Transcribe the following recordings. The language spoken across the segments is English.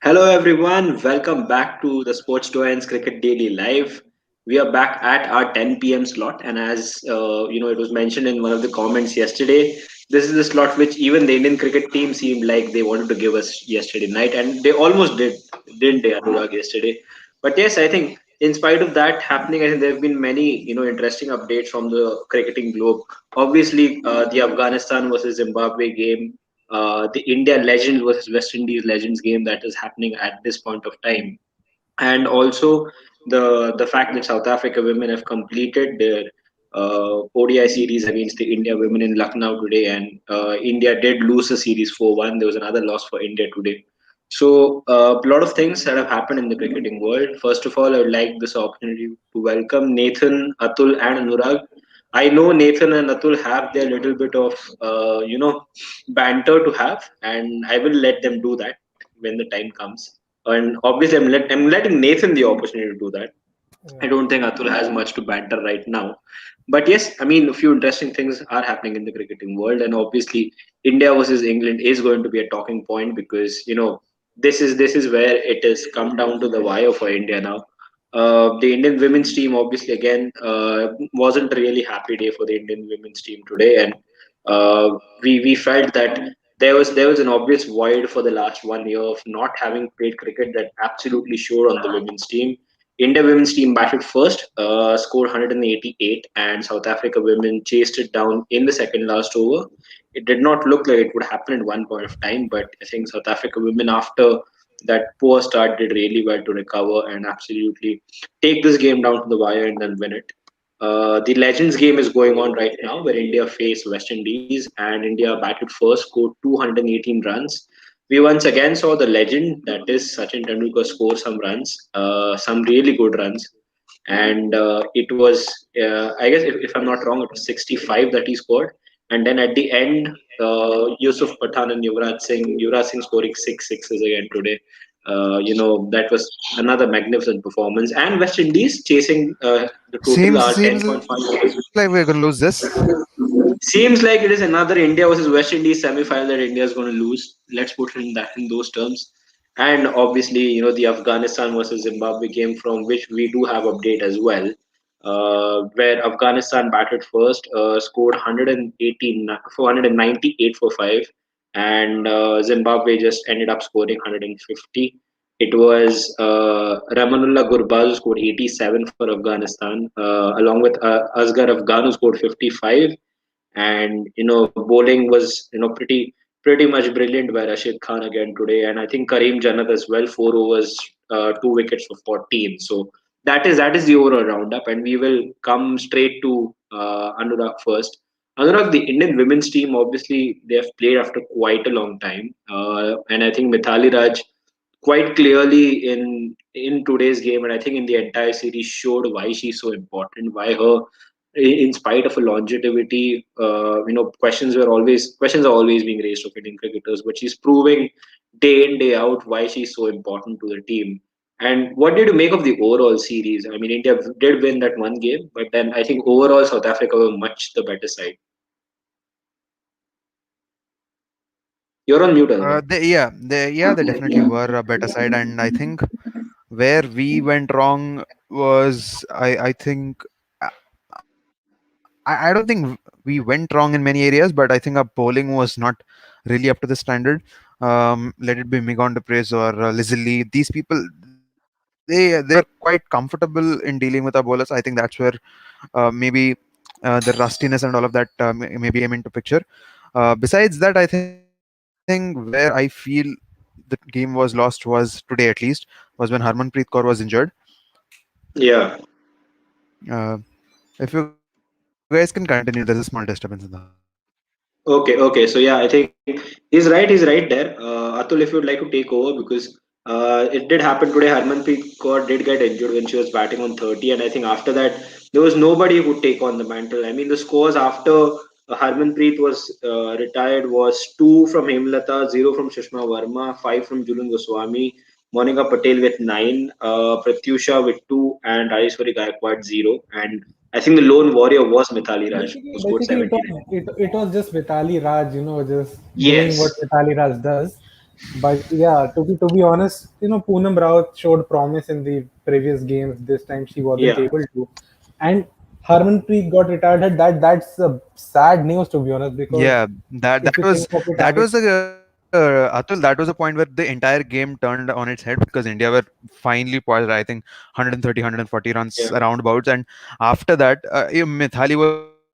Hello, everyone. Welcome back to the Sports Doyens Cricket Daily Live. We are back at our 10 p.m. slot, and as it was mentioned in one of the comments yesterday. This is the slot which even the Indian cricket team seemed like they wanted to give us yesterday night, and they almost did, didn't they, Anurag, yesterday? But yes, I think in spite of that happening, I think there have been many interesting updates from the cricketing globe. Obviously, the Afghanistan versus Zimbabwe game, the India Legends versus West Indies Legends game that is happening at this point of time, and also the fact that South Africa women have completed their ODI series against the India women in Lucknow today, and India did lose the series 4-1. There was another loss for India today. So a lot of things that have happened in the cricketing world. First of all, I would like this opportunity to welcome Nathan, Atul, and Anurag. I know Nathan and Atul have their little bit of banter to have, and I will let them do that when the time comes. And obviously, I'm letting Nathan the opportunity to do that. I Yeah. don't think Atul has much to banter right now. But yes, I mean, a few interesting things are happening in the cricketing world, and obviously, India versus England is going to be a talking point because this is where it has come down to the wire for India now. The Indian women's team, obviously, again, wasn't a really happy day for the Indian women's team today, and we felt that there was an obvious void for the last 1 year of not having played cricket that absolutely showed on the women's team. India women's team batted first, scored 188, and South Africa women chased it down in the second last over. It did not look like it would happen at one point of time, but I think South Africa women, after that poor start, did really well to recover and absolutely take this game down to the wire and then win it. The Legends game is going on right now, where India face West Indies, and India batted first, scored 218 runs. We once again saw the legend, that is Sachin Tendulkar, score some runs, some really good runs, and it was, I guess, if I'm not wrong, it was 65 that he scored, and then at the end, Yusuf Pathan and Yuvraj Singh scoring six sixes again today. That was another magnificent performance, and West Indies chasing the total Seems are seems 10.5. like we're gonna lose this. Seems like it is another India versus West Indies semi-final that India is going to lose. Let's put it in those terms. And obviously, the Afghanistan versus Zimbabwe game, from which we do have update as well, where Afghanistan batted first, scored 118, 498 for five, and Zimbabwe just ended up scoring 150. It was Ramanullah Gurbaz who scored 87 for Afghanistan, along with Asghar Afghan who scored 55, and bowling was pretty much brilliant by Rashid Khan again today, and I think Kareem Jannat as well, 4 overs, 2 wickets for 14. So that is the overall roundup, and we will come straight to Anurag first. Anurag, the Indian women's team, obviously they have played after quite a long time, and I think Mithali Raj quite clearly in today's game, and I think in the entire series showed why she's so important, why her, in spite of a longevity, questions are always being raised of Indian cricketers, but she's proving day in day out why she's so important to the team. And what did you make of the overall series? I mean, India did win that one game, but then I think overall South Africa were much the better side. You're on mute, Anurag. They definitely were a better side, and I think where we went wrong was I think I don't think we went wrong in many areas, but I think our bowling was not really up to the standard. Let it be Migon de Praise or Lizzie. These people, they were quite comfortable in dealing with our bowlers. I think that's where maybe the rustiness and all of that maybe came into picture. Besides that, I think where I feel the game was lost was today at least was when Harmanpreet Kaur was injured. Yeah. Uh, if you guys can continue, there's a small disturbance in the hall. Okay. So yeah, I think he's right. He's right there. Atul, if you'd like to take over, because it did happen today. Harmanpreet Kaur did get injured when she was batting on 30, and I think after that there was nobody who would take on the mantle. I mean, the scores after Harmanpreet was retired was 2 from Hemlata, 0 from Sushma Verma, 5 from Julian Goswami, Monica Patel with 9, Pratyusha with 2, and Rajeshwari Gaikwad 0. And I think the lone warrior was Mithali Raj, who scored Basically, 79. it was just Vitali Raj, just doing what Yes. Vitali Raj does. But yeah, to be honest, Poonam Rao showed promise in the previous games. This time she wasn't Yeah, able to, and Harmanpreet got retired. That's a sad news, to be honest, because Yeah, that if that you was think of it, that Amit, was a Atul. That was a point where the entire game turned on its head because India were finally poised. I think 130, 140 runs yeah. roundabouts, and after that, Mithali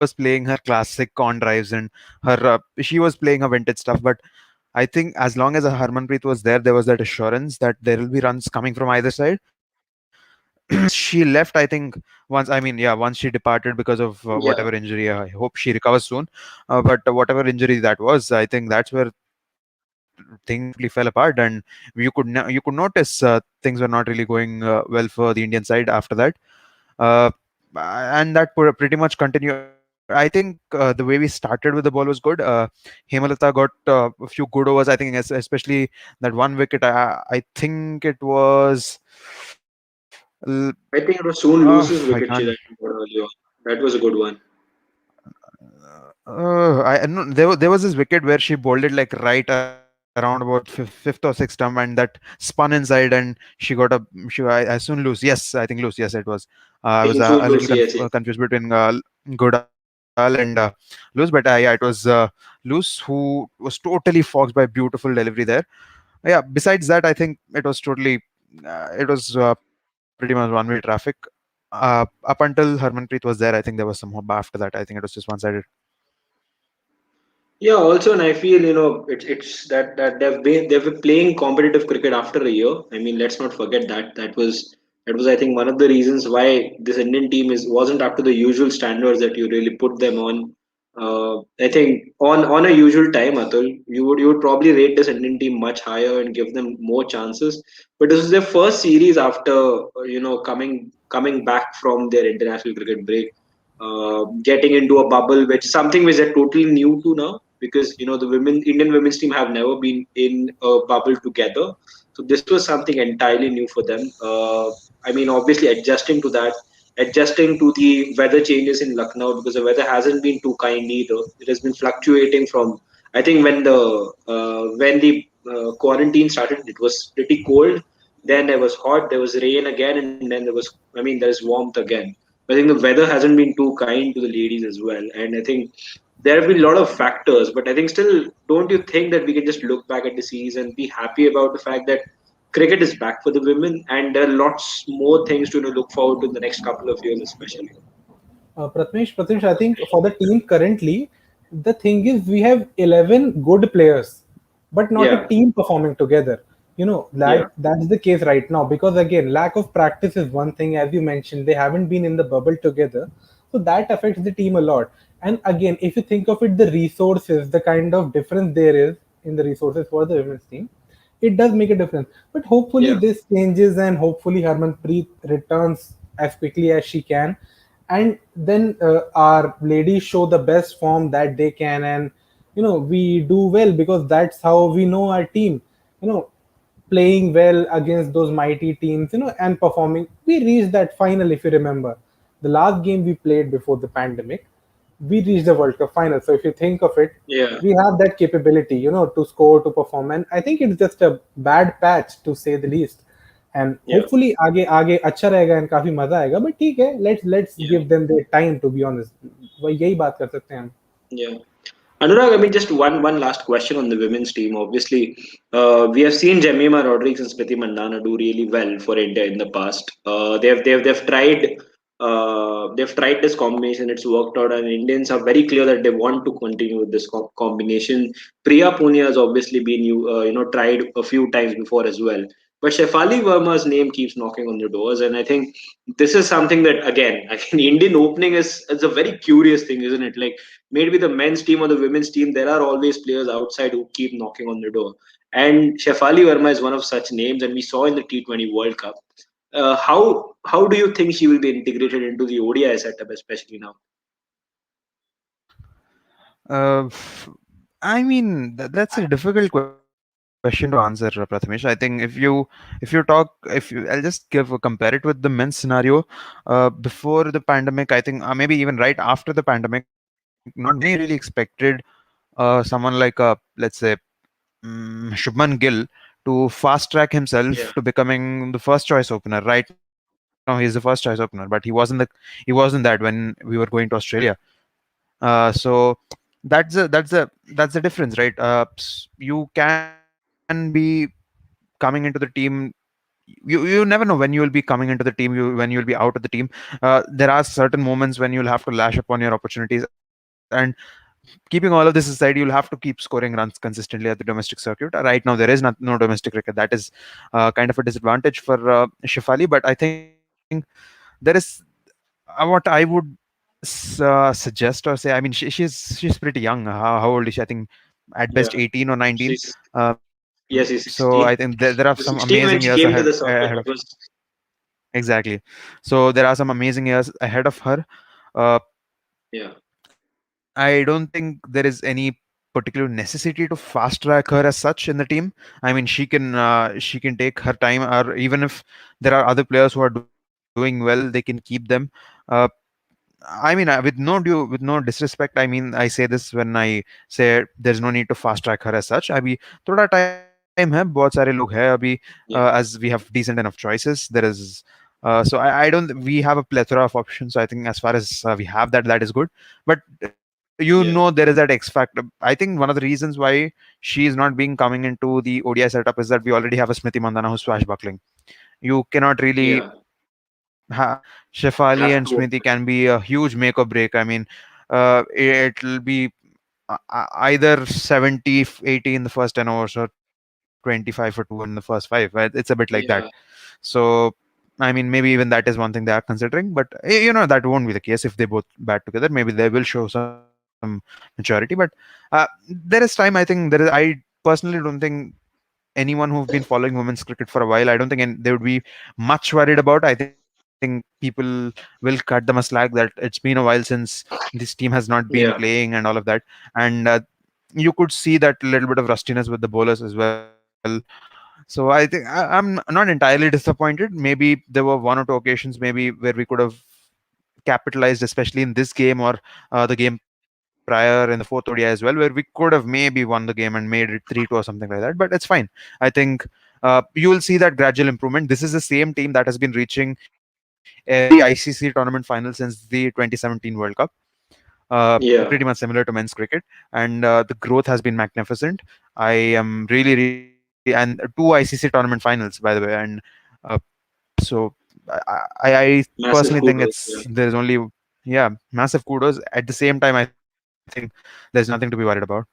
was playing her classic con drives and her she was playing her vintage stuff. But I think as long as a Harmanpreet was there was that assurance that there will be runs coming from either side. Once she left, I think once she departed because of whatever Yeah. injury. I hope she recovers soon. But whatever injury that was, I think that's where things totally fell apart, and you could notice things were not really going well for the Indian side after that. Uh, and that pretty much continued. I think the way we started with the ball was good. Hemalata got a few good overs. I think, especially that one wicket. I think it was. I think it was soon I loses can't. wicket that you got earlier. That was a good one. I no, there was this wicket where she bowled it like right around about fifth or sixth stump, and that spun inside, and she got a I soon lose. Yes, I think lose. Yes, it was. I I was think a soon little lose. Yes, yes. confused between Godal and Luz, but yeah, it was Luz who was totally foxed by beautiful delivery there. Yeah. Besides that, I think it was totally. It was pretty much one-way traffic. Up until Harmanpreet was there, I think there was some hope. After that, I think it was just one-sided. Yeah, also, and I feel it's that they've been playing competitive cricket after a year. I mean, let's not forget that was I think one of the reasons why this Indian team wasn't up to the usual standards that you really put them on. I think on a usual time, Atul, you would probably rate this Indian team much higher and give them more chances. But this is their first series after coming back from their international cricket break, getting into a bubble, which is something which they're totally new to now because the Indian women's team have never been in a bubble together. So this was something entirely new for them. I mean, obviously adjusting to that, adjusting to the weather changes in Lucknow because the weather hasn't been too kind either. It has been fluctuating from. I think when the quarantine started, it was pretty cold. Then there was hot, there was rain again, and then there is warmth again. I think the weather hasn't been too kind to the ladies as well, and I think there have been a lot of factors. But I think still, don't you think that we can just look back at the series and be happy about the fact that cricket is back for the women, and there are lots more things to look forward to in the next couple of years, especially. Prathamesh, I think for the team currently, the thing is we have 11 good players, but not a Yeah, team performing together. yeah, That's the case right now because again, lack of practice is one thing. As you mentioned, they haven't been in the bubble together, so that affects the team a lot. And again, if you think of it, the resources, the kind of difference there is in the resources for the women's team, it does make a difference. But hopefully yeah, this changes and hopefully Harmanpreet returns as quickly as she can, and then our ladies show the best form that they can, and we do well because that's how we know our team. You know, playing well against those mighty teams, and performing. We reached that final, if you remember, the last game we played before the pandemic. We reached the World Cup final. So if you think of it, yeah, we have that capability, to score, to perform, and I think it's just a bad patch to say the least. And yeah, hopefully आगे आगे अच्छा रहेगा and काफी मजा आएगा. But ठीक है, let's yeah, give them their time, to be honest. वही यही बात कर सकते हैं हम. yeah. Anurag, I mean, just one last question on the women's team. Obviously, we have seen Jemima Rodriguez and Smriti Mandana do really well for India in the past. They've tried this combination. It's worked out, and Indians are very clear that they want to continue with this combination. Priya Punia has obviously been tried a few times before as well. But Shefali Verma's name keeps knocking on the doors, and I think this is something that again, I think Indian opening is a very curious thing, isn't it? Like maybe the men's team or the women's team, there are always players outside who keep knocking on the door. And Shefali Verma is one of such names, and we saw in the T20 World Cup. How do you think she will be integrated into the ODI setup, especially now? Uh, I mean, that's a difficult question to answer, Prathamesh. I think I'll just compare it with the men's scenario. Before the pandemic, I think maybe even right after the pandemic, not many really expected someone like let's say Shubman Gill to fast track himself Yeah, to becoming the first choice opener. Right now, he's the first choice opener, but he wasn't that when we were going to Australia. So that's the difference, right? You can be coming into the team. You never know when you will be coming into the team. When you will be out of the team. There are certain moments when you'll have to lash upon your opportunities, and keeping all of this aside, you'll have to keep scoring runs consistently at the domestic circuit. Right now, there is no domestic cricket. That is kind of a disadvantage for Shefali. But I think there is what I would suggest or say. I mean, she's pretty young. How old is she? I think at best yeah. 18 or 19. She's So I yes, think she's there are 16. some amazing She's years 16 when she ahead came to the ahead of. circuit. It was Exactly. So there are some amazing years ahead of her. Uh, yeah, I don't think there is any particular necessity to fast track her as such in the team. I mean, she can take her time, or even if there are other players who are doing well, they can keep them. Uh, I mean, with no disrespect, I mean, I say this when I say there's no need to fast track her as such. अभी थोड़ा time है, बहुत सारे लोग हैं अभी, as we yeah, have decent enough choices. There is so I don't we have a plethora of options. So I think as far as we have that, that is good. But there is that yeah, X factor. I think one of the reasons why she is not being coming into the ODI setup is that we already have a Smriti Mandana who's swashbuckling. You cannot really yeah. Shefali and Smriti Have can to. be a huge make or break. I mean, it'll be either 70, 80 in the first 10 overs or 25 for 2 in the first 5. Right? It's a bit like that. Yeah, So, I mean, maybe even that is one thing they are considering. But that won't be the case if they both bat together. Maybe they will show some maturity. But there is time. I think I personally don't think anyone who've been following women's cricket for a while, I don't think they would be much worried about. I think people will cut them a slack that it's been a while since this team has not been playing and all of yeah, that. And you could see that little bit of rustiness with the bowlers as well. So I'm not entirely disappointed. Maybe there were one or two occasions maybe where we could have capitalized, especially in this game or the game prior in the fourth ODI as well, where we could have maybe won the game and made it 3-2 or something like that. But it's fine. I think you will see that gradual improvement. This is the same team that has been reaching every ICC tournament final since the 2017 World Cup. Pretty much yeah. similar to men's cricket, and the growth has been magnificent. I am really and two ICC tournament finals, by the way, and uh, so I personally think Massive it's kudos. there's Yeah. only massive kudos. At the same time, I think there's nothing to be worried about.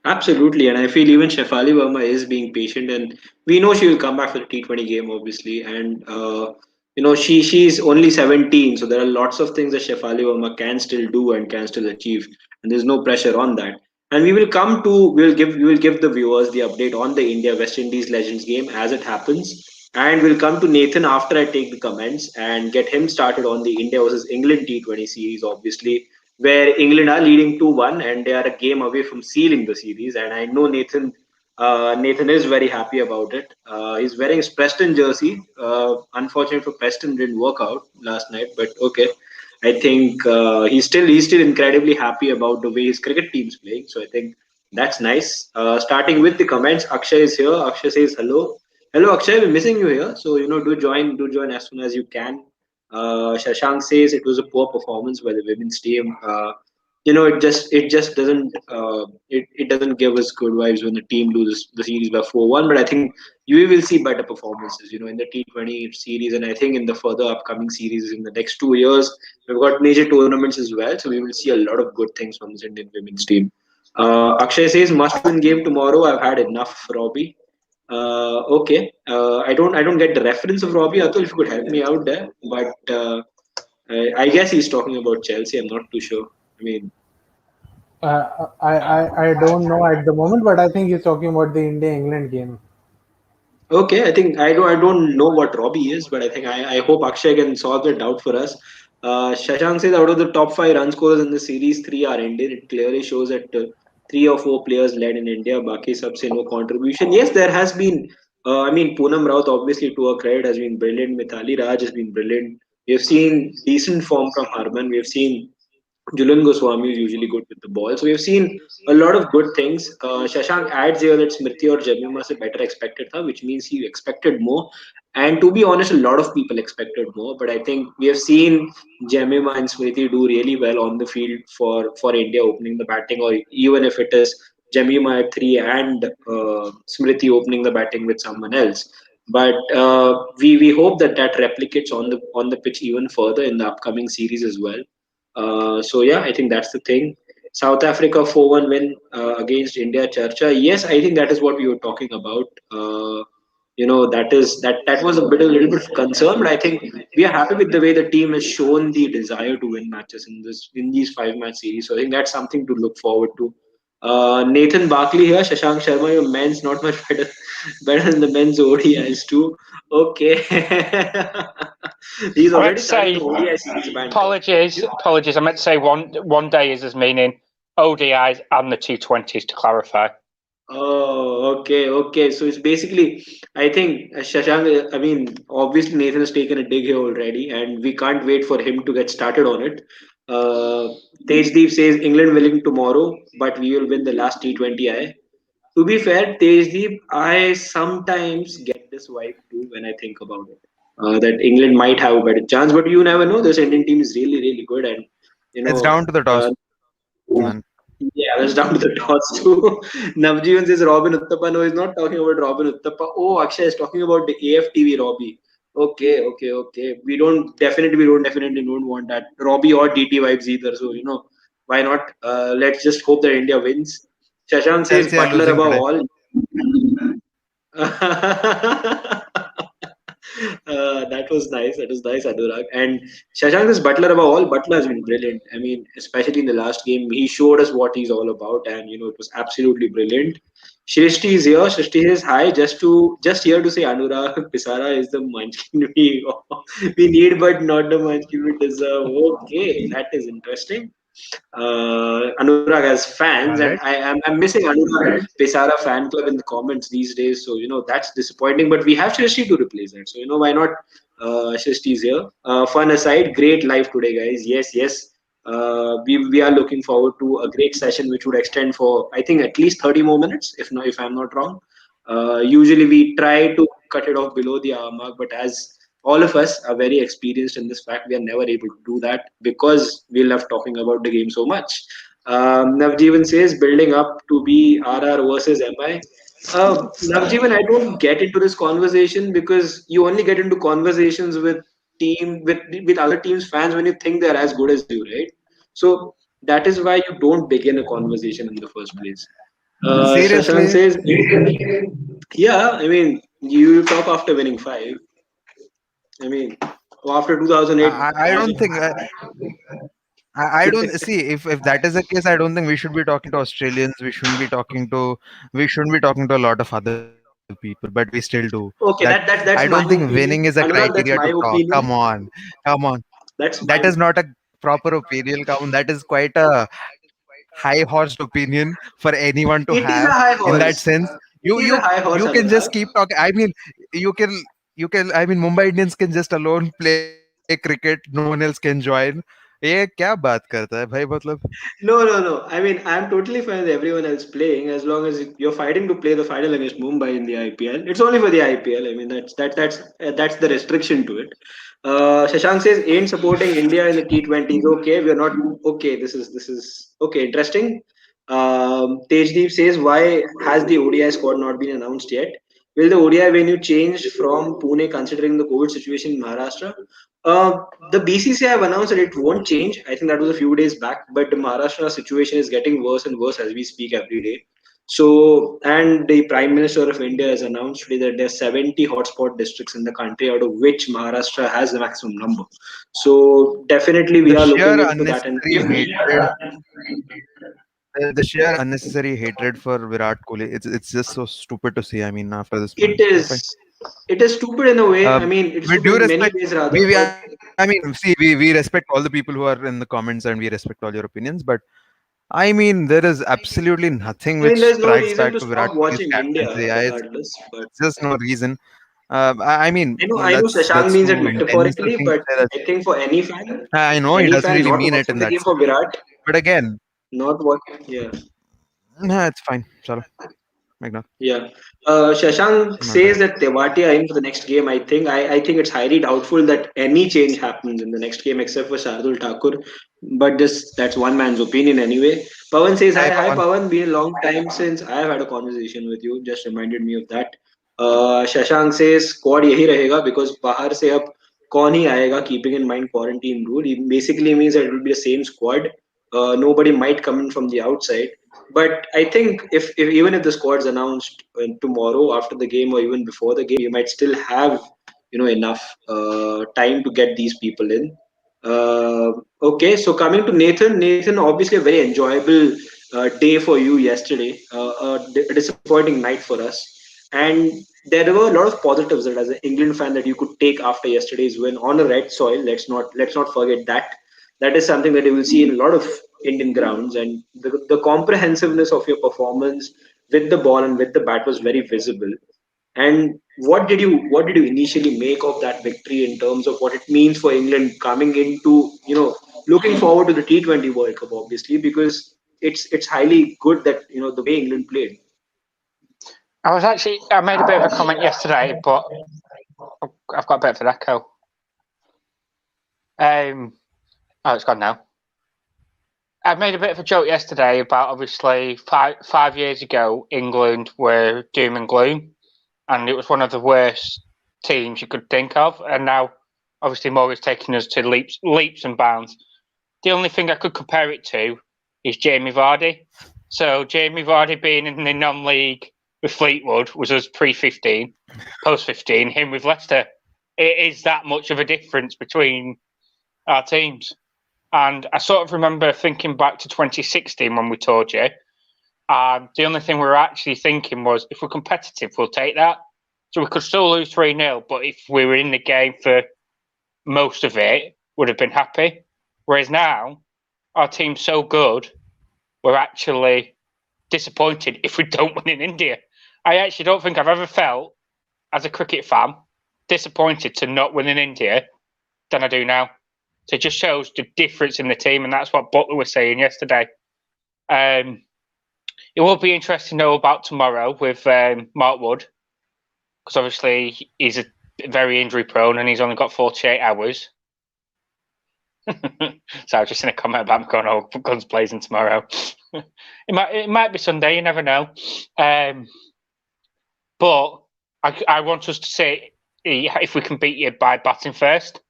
Absolutely, and I feel even Shefali Verma is being patient, and we know she will come back for the T20 game, obviously. And she's only 17, so there are lots of things that Shefali Verma can still do and can still achieve, and there's no pressure on that. And we will give the viewers the update on the India West Indies Legends game as it happens, and we'll come to Nathan after I take the comments and get him started on the India versus England T20 series, obviously where England are leading 2-1 and they are a game away from sealing the series. And I know Nathan is very happy about it. He's wearing his Preston jersey. Unfortunately for Preston, didn't work out last night, but okay. I think he's still incredibly happy about the way his cricket team's playing. So I think that's nice. Starting with the comments, Akshay is here. Akshay says hello. Hello, Akshay. We're missing you here. So do join as soon as you can. Shashank says it was a poor performance by the women's team. It just doesn't give us good vibes when the team loses the series by 4-1. But I think you will see better performances, in the T20 series, and I think in the further upcoming series in the next 2 years, we've got major tournaments as well. So we will see a lot of good things from this Indian women's team. Akshay says must-win game tomorrow. I've had enough, Robbie. Okay. I don't get the reference of Robbie. Atul, if you could help me out there. But I guess he's talking about Chelsea. I'm not too sure. I mean, I don't know at the moment, but I think he's talking about the India England game. okay. I think I don't know what Robbie is, but I hope Akshay can solve it out for us. Shashank says out of the top five run scorers in the series, three are Indian. It clearly shows that three or four players led in India. Baki sabse no contribution. Yes, there has been. I mean, Poonam Raut obviously to her credit has been brilliant. Mithali Raj has been brilliant. We have seen decent form from Harman. We have seen Julian Goswami is usually good with the ball. So we've seen a lot of good things. Shashank adds here that Smriti or Jemima se better expected tha, which means he expected more. And to be honest, a lot of people expected more. But I think we have seen Jemima and Smriti do really well on the field for India opening the batting, or even if it is Jemima at three and Smriti opening the batting with someone else. But we hope that that replicates on the pitch even further in the upcoming series as well. So yeah, I think that's the thing. South Africa 4-1 win against India. Charcha. Yes, I think that is what we were talking about. That was a little bit of concern, but I think we are happy with the way the team has shown the desire to win matches in these 5 match series. So I think that's something to look forward to. Nathan Barkley here, Shashank Sharma, your men's not much better than the men's ODIs too. Okay, he's I meant already to starting say the ODI series banter. apologies. I meant to say one day is as meaning ODIs and the T20s to clarify. Oh, okay. So it's basically, I think Shashank. I mean, obviously Nathan has taken a dig here already, and we can't wait for him to get started on it. Uh, Tejdeep says England willing tomorrow, but we will win the last T20I. To be fair, Tejdeep, I sometimes get this vibe too when I think about it. That England might have a better chance, but you never know. This Indian team is really, really good, and you It's know, down to the uh, toss, man. yeah, that's down to the toss too. Navjeevan says Robin Uttappa. No, he's not talking about Robin Uttappa. Oh, Akshay is talking about the AFTV Robbie. Okay. We don't want that Robbie or DT vibes either. So why not? Let's just hope that India wins. Shashank says Chelsea are Butler losing above today. all. That was nice. That was nice, Anurag. And Shashank is Butler above all. Butler has been brilliant. I mean, especially in the last game, he showed us what he's all about, and it was absolutely brilliant. Shrishti is here. Shrishti says hi. Just here to say Anurag Pisara is the munchkin we need, but not the munchkin we deserve. Okay, that is interesting. Anurag has fans, and Alright. I'm missing Anurag Pesara fan club in the comments these days. So that's disappointing. But we have Shrishti to replace that. So why not? Shrishti is here. Fun aside, great live today, guys. Yes. We are looking forward to a great session, which would extend for I think at least 30 more minutes, if I'm not wrong. Usually we try to cut it off below the hour mark, but as all of us are very experienced in this fact, we are never able to do that because we love talking about the game so much. Navjeevan says building up to be RR versus MI. Navjeevan, I don't get into this conversation because you only get into conversations with other teams' fans when you think they're as good as you, right? So that is why you don't begin a conversation in the first place. Shashank Seriously, says, yeah, I mean, you talk after winning five. I mean, after 2008, I don't think I don't see if that is the case. I don't think we should be talking to Australians. We shouldn't be talking to a lot of other people, but we still do. That okay, I that don't that's think my winning is a opinion. criteria Anurag, to that's my talk. Come opinion. on, come on. That's That my is not a proper opinion. Come on, that is quite a high horsed opinion for anyone to It is a have. high In that horse. sense, It you is a you high horse, you can just Anurag. keep talking. I mean, you can I mean, Mumbai Indians can just alone play cricket. No one else can join. ये क्या बात करता है भाई मतलब. No. I mean, I'm totally fine with everyone else playing as long as you're fighting to play the final against Mumbai in the IPL. It's only for the IPL. I mean, that's the restriction to it. Shashank says ain't supporting India in the T20s. Okay, we're not okay. This is okay. Interesting. Tejdeep says why has the ODI squad not been announced yet? Will the ODI venue change from Pune considering the COVID situation in Maharashtra? The BCCI have announced that it won't change. I think that was a few days back, but the Maharashtra situation is getting worse and worse as we speak every day. So, and the Prime Minister of India has announced today that there are 70 hotspot districts in the country, out of which Maharashtra has the maximum number. So, definitely, we The are looking sheer into that. And unnecessary hatred, the sheer unnecessary hatred for Virat Kohli, it's just so stupid to see. I mean, after this it point, but fine. is, it is stupid in a way. I mean, it's With stupid due in many respect, ways, rather. we But I mean, see, we respect all the people who are in the comments and we respect all your opinions, but I mean, there is absolutely nothing I mean, which there's no tracks reason back to to Virat stop Kohli's watching India, captaincy. regardless. But It's just no reason. I mean, I know Shashank that's means it too intense, I metaphorically, think, but to say that. I think for I know he any doesn't fan really not mean it watching in the that game sense. for Virat, But again, not watching, yeah. nah, it's fine. Chalo, ignore. Yeah. Shashank Not says that. that Tewati are in for the next game. I think it's highly doubtful that any change happens in the next game except for Shardul Thakur. But that's one man's opinion anyway. Pawan says Hi, hi Pawan. Pawan. Been a long time since I have had a conversation with you. Just reminded me of that. Shashank says squad यही रहेगा because बाहर से अब कौन ही आएगा keeping in mind quarantine rule. It basically means that it will be the same squad. Nobody might come in from the outside. But I think if even if the squad's announced tomorrow after the game or even before the game, you might still have enough time to get these people in. Okay, so coming to Nathan, obviously a very enjoyable day for you yesterday, a disappointing night for us, and there were a lot of positives that as an England fan that you could take after yesterday's win on a red soil. Let's not forget that. That is something that you will see in a lot of Indian grounds, and the comprehensiveness of your performance with the ball and with the bat was very visible. And what did you initially make of that victory in terms of what it means for England coming into looking forward to the T20 World Cup, obviously, because it's highly good that the way England played. I made a bit of a comment yesterday, but I've got a bit of an echo. Oh, it's gone now. I made a bit of a joke yesterday about obviously 5 years ago, England were doom and gloom, and it was one of the worst teams you could think of. And now, obviously, Morgan's taking us to leaps and bounds. The only thing I could compare it to is Jamie Vardy. So Jamie Vardy being in the non-league with Fleetwood was us pre-15, post-15, him with Leicester. It is that much of a difference between our teams. And I sort of remember thinking back to 2016 when we toured you. The only thing we were actually thinking was, if we're competitive, we'll take that. So we could still lose 3-0, but if we were in the game for most of it, would have been happy. Whereas now, our team's so good, we're actually disappointed if we don't win in India. I actually don't think I've ever felt, as a cricket fan, disappointed to not win in India than I do now. So it just shows the difference in the team, and that's what Butler was saying yesterday. It will be interesting to know about tomorrow with Mark Wood, because obviously he's very injury prone and he's only got 48 hours. So I was just in a comment about him going, "Oh, guns blazing tomorrow." It might be Sunday, you never know. But I want us to say if we can beat you by batting first.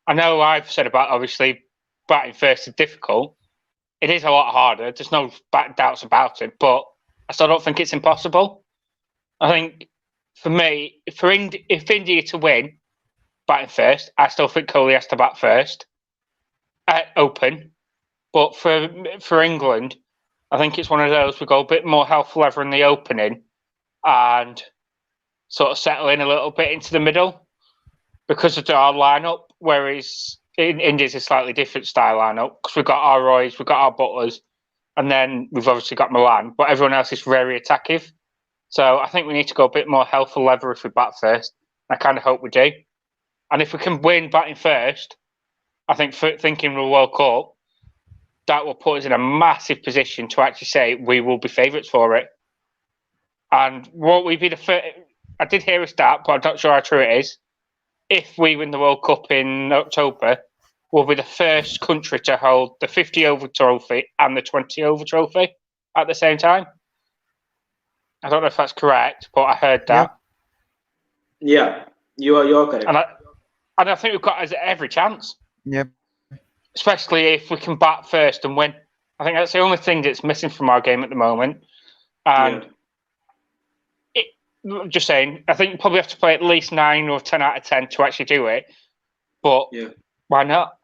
I know I've said about obviously batting first is difficult. It is a lot harder. There's no doubts about it, but I still don't think it's impossible. I think for me, if India to win batting first, I still think Kohli has to bat first, open. But for England, I think it's one of those we go a bit more health lever in the opening and sort of settle in a little bit into the middle because of our lineup. Whereas in India's a slightly different style lineup because we've got our Roys, we've got our Butlers, and then we've obviously got Milan, but everyone else is very attacking. So I think we need to go a bit more health lever if we bat first. I kind of hope we do. And if we can win batting first, I think thinking the World Cup, that will put us in a massive position to actually say we will be favourites for it. And what we be the first? I did hear a stat, but I'm not sure how true it is. If we win the World Cup in October, we'll be the first country to hold the 50 over trophy and the 20 over trophy at the same time. I don't know if that's correct, but I heard that. Yeah, you're correct. And I think we've got every chance. Yep. Especially if we can bat first and win. I think that's the only thing that's missing from our game at the moment. And just saying, I think you probably have to play at least 9 or 10 out of 10 to actually do it. But why not?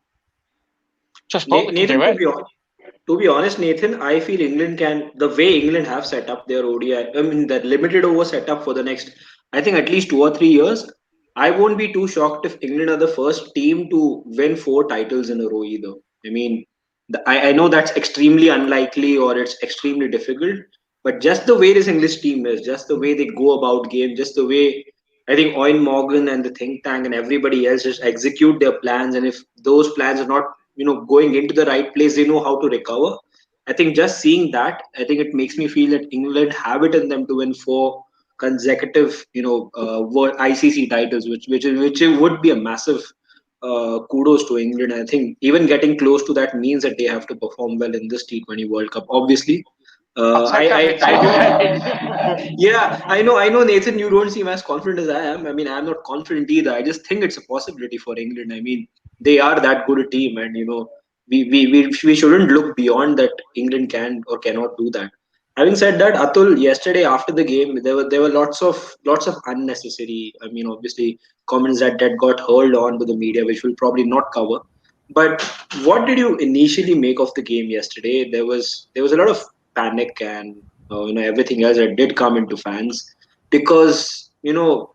Just Butler can do it. To be honest, Nathan, I feel England can, the way England have set up their ODI, I mean, that limited over setup for the next, I think at least 2 or 3 years, I won't be too shocked if England are the first team to win 4 titles in a row either. I mean, I know that's extremely unlikely or it's extremely difficult, but just the way this English team is, just the way they go about game, just the way I think Owen Morgan and the think tank and everybody else just execute their plans. And if those plans are not, going into the right place, they know how to recover. I think just seeing that, I think it makes me feel that England have it in them to win four consecutive, World ICC titles, which would be a massive kudos to England. I think even getting close to that means that they have to perform well in this T20 World Cup. Obviously, I'll take I, having I two. do. Yeah, I know, Nathan. You don't seem as confident as I am. I mean, I'm not confident either. I just think it's a possibility for England. I mean, they are that good a team, and we shouldn't look beyond that. England can or cannot do that. Having said that, Atul, yesterday after the game, there were lots of unnecessary. I mean, obviously, comments that got hurled on to the media, which we'll probably not cover. But what did you initially make of the game yesterday? There was a lot of panic and everything else that did come into fans because the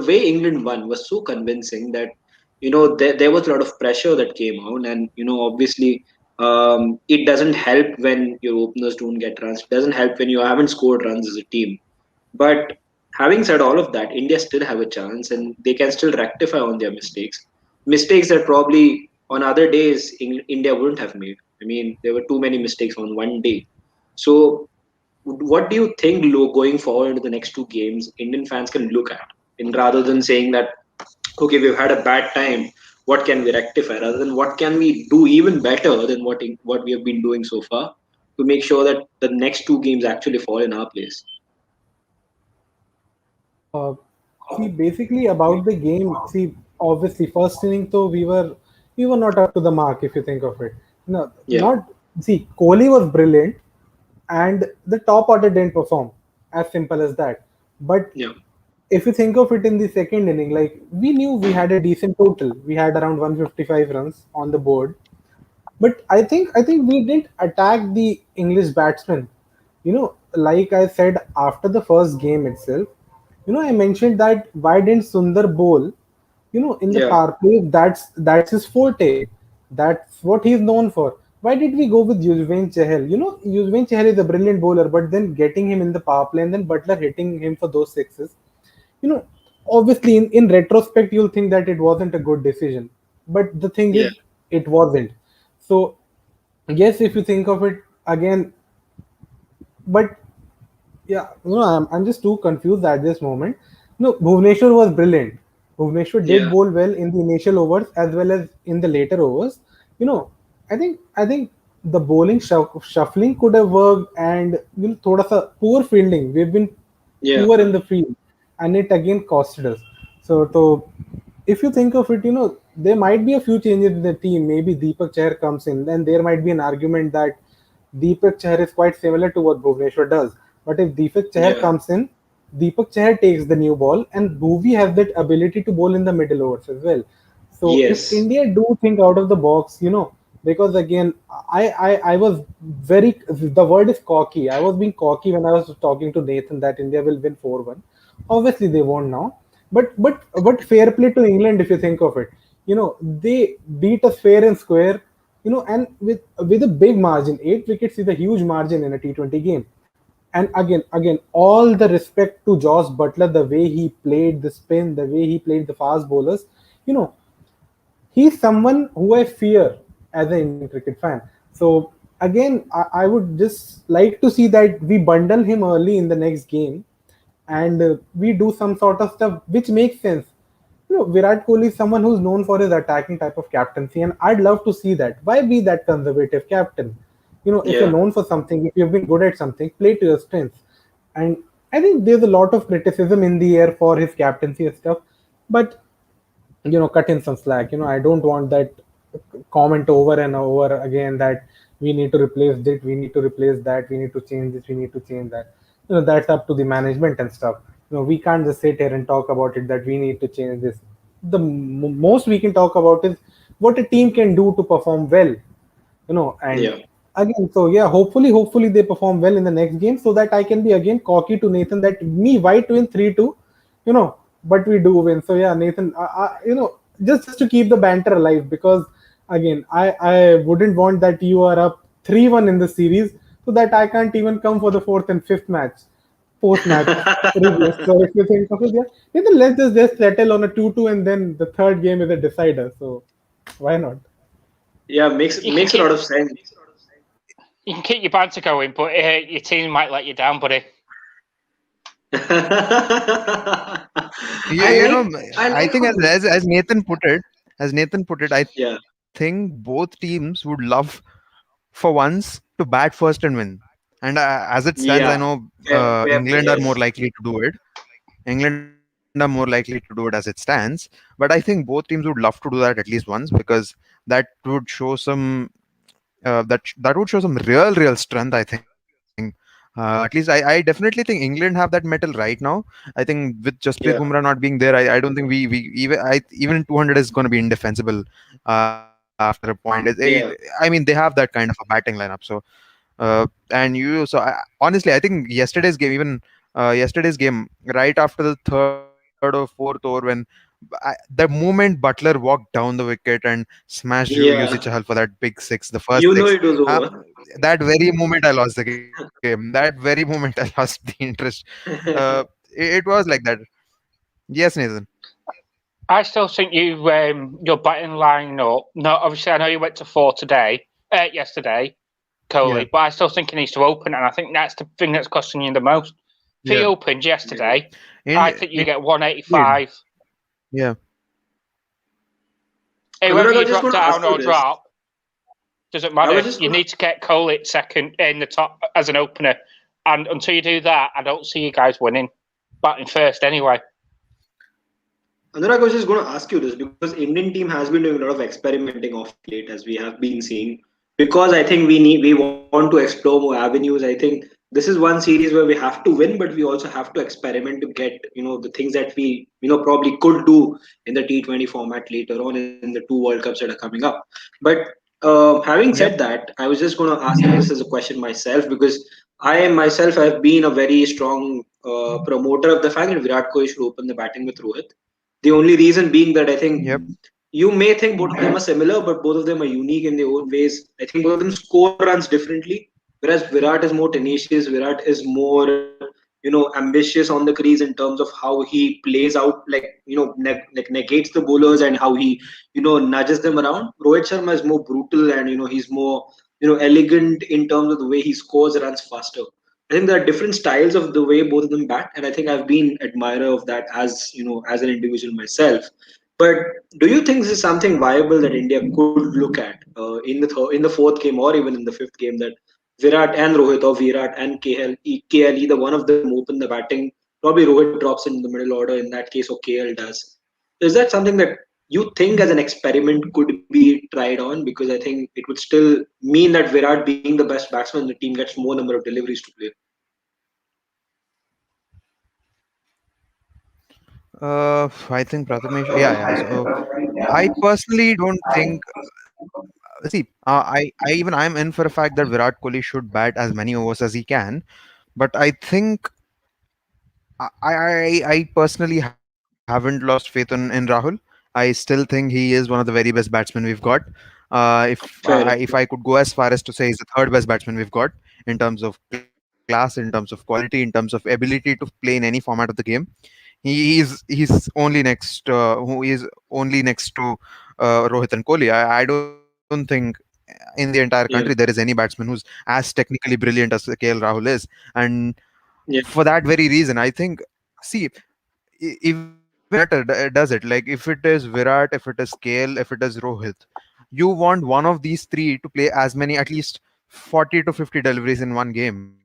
way England won was so convincing that there was a lot of pressure that came out, and obviously it doesn't help when your openers don't get runs. It doesn't help when you haven't scored runs as a team. But having said all of that, India still have a chance and they can still rectify on their mistakes. Mistakes that probably on other days India wouldn't have made. I mean, there were too many mistakes on one day. So, what do you think, going forward into the next two games, Indian fans can look at, and rather than saying that, okay, we've had a bad time, what can we rectify, rather than what can we do even better than what we have been doing so far to make sure that the next two games actually fall in our place? Uh, See, basically about the game. See, obviously, first inning, though we were not up to the mark. If you think of it, no, Yeah, not. See, Kohli was brilliant, and the top order didn't perform. As simple as that. But yeah, if you think of it in the second inning, like we knew we had a decent total. We had around 155 runs on the board, but I think we didn't attack the English batsmen. Like I said after the first game itself, I mentioned that why didn't Sundar bowl? In the yeah, power play, that's his forte. That's what he's known for. Why did we go with Yuzvendra Chahal? Yuzvendra Chahal is a brilliant bowler, but then getting him in the power play and then Butler hitting him for those sixes, you know, obviously in retrospect you'll think that it wasn't a good decision. But the thing yeah, is, it wasn't. So yes, if you think of it again, but yeah, I'm just too confused at this moment. No, Bhuvneshwar was brilliant. Bhuvneshwar did yeah, bowl well in the initial overs as well as in the later overs. You know, I think the bowling shuffling could have worked, and thoda sa poor fielding. We've been yeah, poor in the field, and it again costed us. So if you think of it, there might be a few changes in the team. Maybe Deepak Chahar comes in, then there might be an argument that Deepak Chahar is quite similar to what Bhuvneshwar does. But if Deepak Chahar yeah. comes in, Deepak Chahar takes the new ball, and Bhuvi has that ability to bowl in the middle overs as well. So if Yes. India do think out of the box, because again, I was very, the word is cocky. I was being cocky when I was talking to Nathan that India will win 4-1. Obviously, they won't now. But fair play to England if you think of it. They beat us fair and square. And with a big margin. 8 wickets is a huge margin in a T20 game. And again, all the respect to Josh Butler, the way he played the spin, the way he played the fast bowlers. You know, he's someone who I fear as an Indian cricket fan. So again, I would just like to see that we bundle him early in the next game, and we do some sort of stuff which makes sense. Virat Kohli is someone who's known for his attacking type of captaincy, and I'd love to see that. Why be that conservative captain? If you're Yeah. known for something, if you've been good at something, play to your strengths. And I think there's a lot of criticism in the air for his captaincy and stuff, but cut in some slack. I don't want that comment over and over again that we need to replace this, we need to replace that, we need to change this, we need to change that. That's up to the management and stuff. We can't just sit here and talk about it that we need to change this. The most we can talk about is what a team can do to perform well. And Yeah. again, so yeah, hopefully they perform well in the next game, so that I can be again cocky to Nathan that me white win 3-2, but we do win. So yeah, Nathan, just to keep the banter alive, because again, I wouldn't want that you are up 3-1 in the series, so that I can't even come for the fourth and fifth match. post-match review. So if you think of it, yeah, then let's just settle on a 2-2, and then the third game is a decider. So why not? Yeah, makes You can makes a lot keep of sense. you can keep your banter going, but your team might let you down, buddy. You, I you like know, I I like think how as Nathan put it, I yeah, think both teams would love for once to bat first and win. And as it stands, I yeah. know Fair play, England are more yes. likely to do it. England are more likely to do it as it stands. But I think both teams would love to do that at least once, because that would show some that would show some real strength. I think. At least I definitely think England have that metal right now. I think with Jasprit Bumrah Yeah, not being there, I don't think we even 200 is going to be indefensible after a point. I mean, they have that kind of a batting lineup. So and you so honestly, I think yesterday's game, right after the third or fourth over, when the moment Butler walked down the wicket and smashed Yuzi Chahal yeah. for that big six, the first You six, know it was uh, over. that very moment I lost the game. That very moment I lost the interest. It was like that. Yes, Nathan. I still think your batting line up. No, obviously I know you went to four yesterday, Yeah, Coley, but I still think he needs to open, and I think that's the thing that's costing you the most. If he yeah. opened yesterday, I think you get Indeed. 185. Yeah. Anurag, Whether I you was just drop going to ask down you or this. drop doesn't I was matter. just You going to need to get Coley second in the top as an opener, and until you do that, I don't see you guys winning, batting first anyway. Anurag, I was just going to ask you this because Indian team has been doing a lot of experimenting of late, as we have been seeing. Because I think we want to explore more avenues. I think this is one series where we have to win, but we also have to experiment to get the things that we probably could do in the T20 format later on in the two World Cups that are coming up. But having Yep. said that, I was just going to ask you this as a question myself because I myself have been a very strong promoter of the fact that Virat Kohli should open the batting with Rohit. The only reason being that I think Yep. you may think both of them are similar, but both of them are unique in their own ways. I think both of them score runs differently. Whereas Virat is more tenacious, Virat is more, ambitious on the crease in terms of how he plays out, like like negates the bowlers and how he, nudges them around. Rohit Sharma is more brutal and he's more, elegant in terms of the way he scores runs faster. I think there are different styles of the way both of them bat, and I think I've been admirer of that as as an individual myself. But do you think this is something viable that India could look at in the fourth game or even in the fifth game that Virat and Rohit or Virat and KL either one of them open the batting? Probably Rohit drops in the middle order in that case, or KL does. Is that something that you think as an experiment could be tried on? Because I think it would still mean that Virat being the best batsman, the team gets more number of deliveries to play. I think Prathamesh. Yeah. So I personally don't think. See, I even I'm in for a fact that Virat Kohli should bat as many overs as he can. But I think I personally haven't lost faith in Rahul. I still think he is one of the very best batsmen we've got. If I Fair. could go as far as to say he's the third best batsman we've got in terms of class, in terms of quality, in terms of ability to play in any format of the game. He's only next who is only next to Rohit and Kohli. I don't think in the entire country there is Yeah. any batsman who's as technically brilliant as KL Rahul is, and Yeah. for that very reason, I think. See, even it doesn't matter, does it? Like if it is Virat, if it is KL, if it is Rohit, you want one of these three to play as many, at least 40 to 50 deliveries in one game.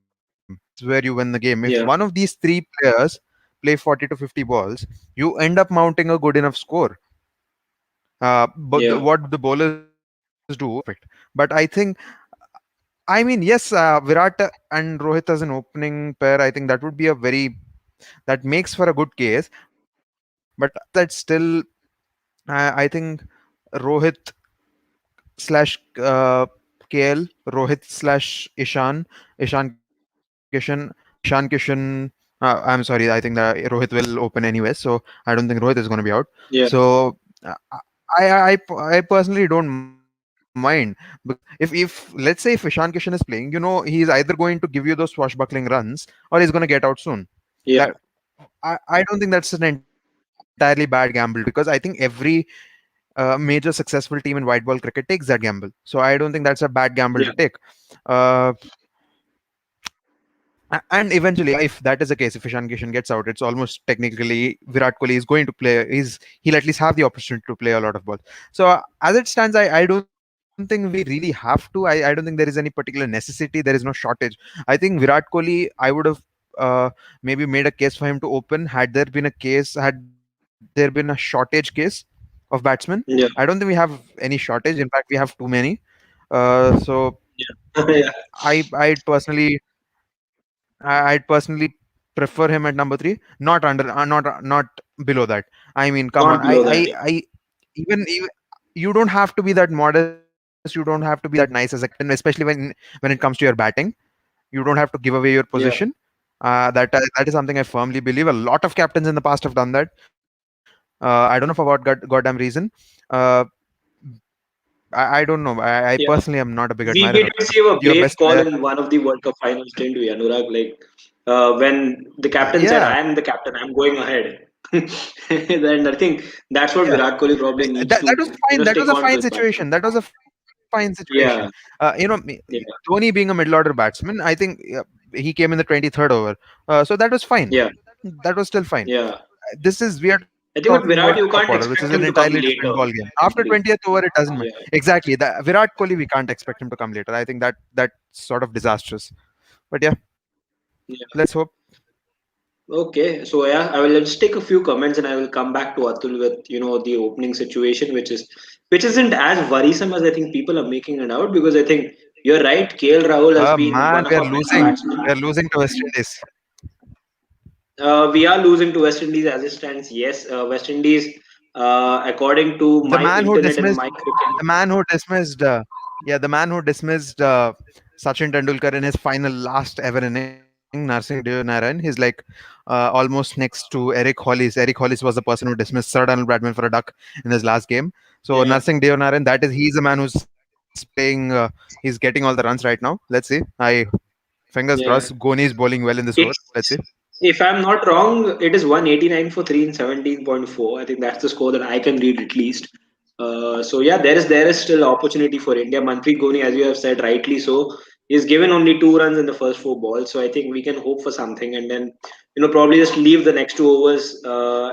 That's where you win the game. If Yeah. one of these three players play 40 to 50 balls, you end up mounting a good enough score. But Yeah. what the bowlers do perfect. But I think, I mean, yes, Virat and Rohit as an opening pair, I think that would be a very, that makes for a good case. But that still, I think Rohit slash KL, Rohit slash Ishan Kishan. I'm sorry, I think that Rohit will open anyway, so I don't think Rohit is going to be out. Yeah. So I personally don't mind. mind. Because if let's say if Ishan Kishan is playing, he's either going to give you those swashbuckling runs or he's going to get out soon. Yeah, That I don't think that's an entirely bad gamble, because I think every major successful team in white ball cricket takes that gamble. So I don't think that's a bad gamble to yeah, take. Uh, and eventually, if that is the case, if Ishan Kishan gets out, it's almost technically Virat Kohli is going to play. He'll at least have the opportunity to play a lot of balls. So as it stands, I don't think we really have to. I don't think there is any particular necessity. There is no shortage. I think Virat Kohli, I would have maybe made a case for him to open had there been a case, had there been a shortage case of batsmen. I don't think we yeah, have any shortage. In fact, we have too many. So yeah. I'd personally prefer him at number three, not under, not below that. I mean, come on, Not below that. even you don't have to be that modest, you don't have to be that nice as a captain, especially when it comes to your batting. You don't have to give away your Yeah, position. That is something I firmly believe. A lot of captains in the past have done that. I don't know for what goddamn reason. Uh, I don't know. I yeah. personally am not a big We admirer of did it. receive a Your brave best call player, in one of the World Cup finals, didn't we, Anurag? Like when the captain said, yeah. "I am the captain. I'm going ahead." Then I think that's what Yeah, Virat Kohli probably needs that to, was fine. That was stick a on to fine his situation. batsman. That was a fine situation. Yeah, yeah, Dhoni being a middle order batsman, I think he came in the 23rd over, so that was fine. yeah, That was still fine. yeah. We are talking about I the think with top Virat, order, you which is can't an expect entirely him to come different ball later. game. After Actually, 20th over, it doesn't matter. yeah, Exactly. The Virat Kohli, we can't expect him to come later. I think that's sort of disastrous. But yeah, yeah. let's hope. Okay, so yeah, I will just take a few comments and I will come back to Atul with the opening situation, which isn't as worrisome as I think people are making it out because I think you're right. KL Rahul has been Man, one we of are our best losing. batsmen. We are losing to West Indies. We are losing to West Indies as it stands. Yes, West Indies, according to The my man who internet and dismissed my cricket. the man who dismissed yeah the man who dismissed Sachin Tendulkar in his final last ever inning, Narsingh Devanarayan, he's like almost next to Eric Hollis. Eric Hollis was the person who dismissed Sir Donald Bradman for a duck in his last game. So Yeah, Narsingh Devanarayan, he's the man who's playing, he's getting all the runs right now. Let's see. I Fingers crossed, yeah. Goni is bowling well in this over. Let's see. It's, if I'm not wrong, it is 189 for 3 and 17.4. I think that's the score that I can read at least. So yeah, there is still opportunity for India. Manpreet Goni, as you have said rightly so, is given only 2 runs in the first 4 balls. So I think we can hope for something and then probably just leave the next 2 overs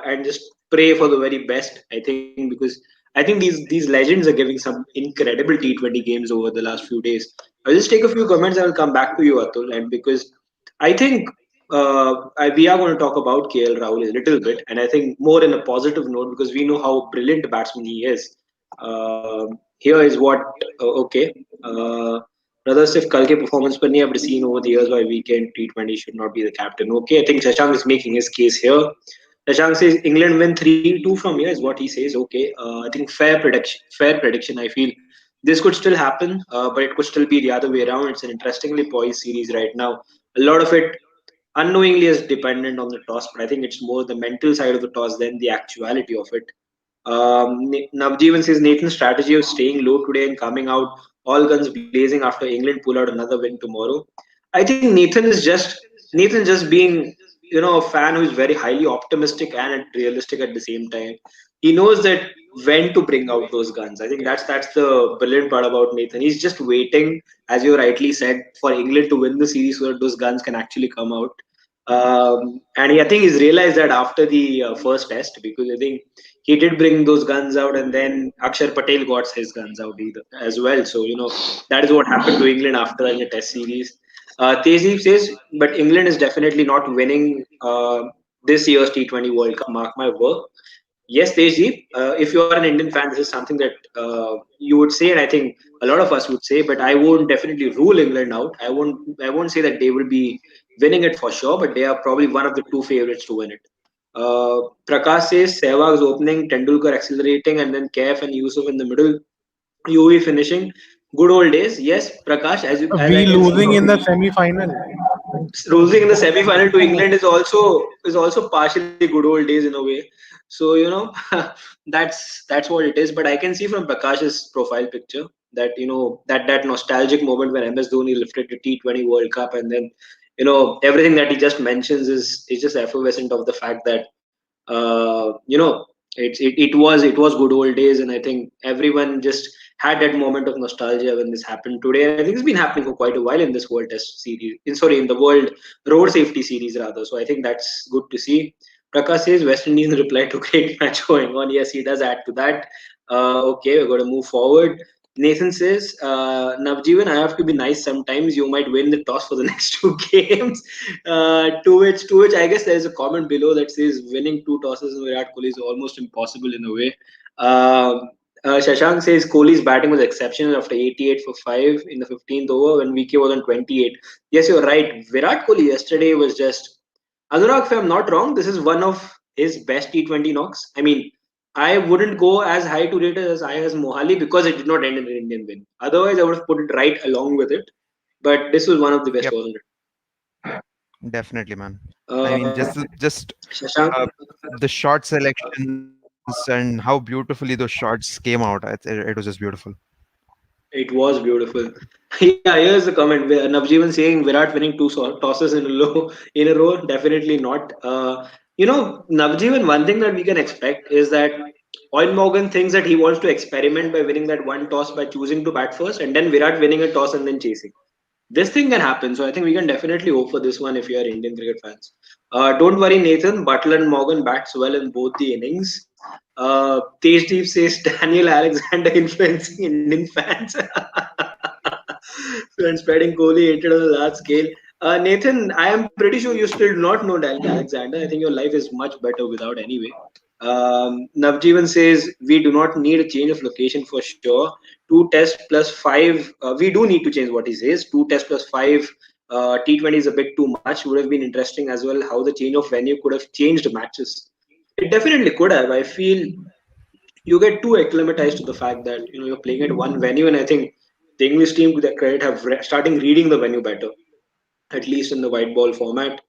and just pray for the very best. I think because I think these legends are giving some incredible T20 games over the last few days. I'll just take a few comments. I will come back to you, Atul, and because I think we are going to talk about KL Rahul a little bit, and I think more in a positive note because we know how brilliant a batsman he is. Here is what okay. Brother Sif कल के performance पर नहीं, I've seen over the years why weekend T20 should not be the captain. Okay, I think Shashank is making his case here. Shashank says England win 3-2 from here is what he says. Okay, I think fair prediction. Fair prediction. I feel this could still happen, but it could still be the other way around. It's an interestingly poised series right now. A lot of it unknowingly is dependent on the toss, but I think it's more the mental side of the toss than the actuality of it. Navjeevan says Nathan's strategy of staying low today and coming out all guns blazing after England pull out another win tomorrow. I think Nathan just being a fan who is very highly optimistic and realistic at the same time. He knows that when to bring out those guns. I think that's the brilliant part about Nathan. He's just waiting, as you rightly said, for England to win the series so that those guns can actually come out. And I think he's realized that after the first test because I think he did bring those guns out, and then Akshar Patel got his guns out either as well. So that is what happened to England after in the Test series. Tejdeep says, but England is definitely not winning this year's T20 World Cup. Mark my word. Yes, Tejdeep. If you are an Indian fan, this is something that you would say, and I think a lot of us would say. But I won't definitely rule England out. I won't say that they will be winning it for sure, but they are probably one of the two favorites to win it. Prakash says Sehwag's opening, Tendulkar accelerating, and then Kaif and Yusuf in the middle. UV finishing. Good old days. Yes, Prakash. As I We can see losing from in the the semi-final. losing in the semi-final to England is also partially good old days in a way. So that's what it is. But I can see from Prakash's profile picture. that that nostalgic moment when MS Dhoni lifted the T20 World Cup, and then everything that he just mentions is just effervescent of the fact that it was good old days, and I think everyone just had that moment of nostalgia when this happened today. And I think it's been happening for quite a while in this World Test series, in the World Road Safety Series rather. So I think that's good to see. Prakash says West Indies reply to great match going on. Yes, he does add to that. Okay, we're going to move forward. Nathan says, Navjeevan, I have to be nice sometimes. You might win the toss for the next two games. To which I guess there is a comment below that says winning two tosses in Virat Kohli is almost impossible in a way. Shashank says Kohli's batting was exceptional after 88 for 5 in the 15th over when VK was on 28. Yes, you're right. Virat Kohli yesterday was just Anurag. If I'm not wrong, this is one of his best T20 knocks. I mean, I wouldn't go as high to rate it as high as Mohali because it did not end in an Indian win. Otherwise, I would have put it right along with it. But this was one of the best, Yep, wasn't it? definitely, man. I mean, Uh, just Shashank, uh, the shot selections and how beautifully those shots came out. It was just beautiful. it was beautiful. Yeah, here's the comment. Navjeevan saying Virat winning two tosses in a row. Definitely not. Navjeevan. One thing that we can expect is that Oil Morgan thinks that he wants to experiment by winning that one toss by choosing to bat first, and then Virat winning a toss and then chasing. This thing can happen. So I think we can definitely hope for this one if you are Indian cricket fans. Don't worry, Nathan. Butler and Morgan bats well in both the innings. Tejdeep says Daniel Alexander influencing Indian fans and spreading Kohli hatred on a large scale. Nathan, I am pretty sure you still do not know Daniel Alexander. I think your life is much better without anyway. Navjeevan says we do not need a change of location for sure. Two tests plus five. We do need to change what he says. Two tests plus five. T20 is a bit too much. Would have been interesting as well how the change of venue could have changed matches. It definitely could have. I feel you get too acclimatized to the fact that you're playing at one venue, and I think the English team, to their credit, have starting reading the venue better, at least in the white ball format.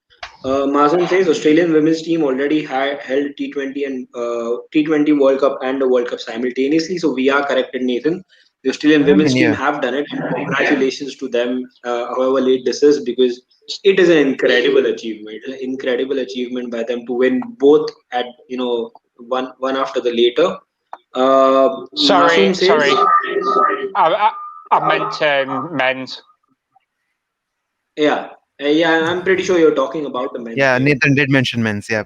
Mazen says Australian women's team already held T20 and T20 World Cup and the World Cup simultaneously. So we are corrected, Nathan. The Australian I women's mean, team yeah, have done it. Congratulations to them, however late this is, because it is an incredible achievement. An incredible achievement by them to win both at one after the later. Sorry, Masoom says, sorry. I meant men's. yeah, yeah, I'm pretty sure you're talking about the men's yeah. game. Nathan did mention men's. Yeah,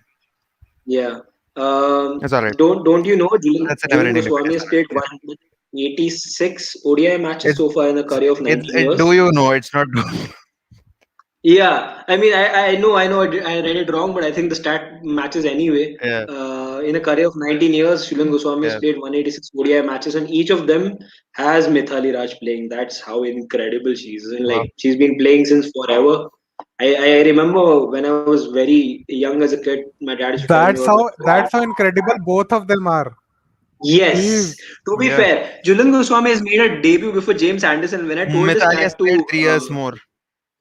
Yeah. it's all right. Don't you know That's a Julian never-ending Goswami debate. has played 186 ODI matches It's so far in a career of 19 it. Do years? you know? It's not good. Yeah, I mean, I know, I read it wrong, but I think the stat matches anyway. Yeah, In a career of 19 years, Julian Goswami has yeah. played 186 ODI matches, and each of them has Mithali Raj playing. That's how incredible she is. And Wow. like, she's been playing since forever. I remember when I was very young as a kid, my dad used to tell me That's about how that's how incredible both of them are. Yes. He's To be Yeah. fair, Julian Goswami has made a debut before James Anderson. When I told this Mithali has stat played to 3 years more.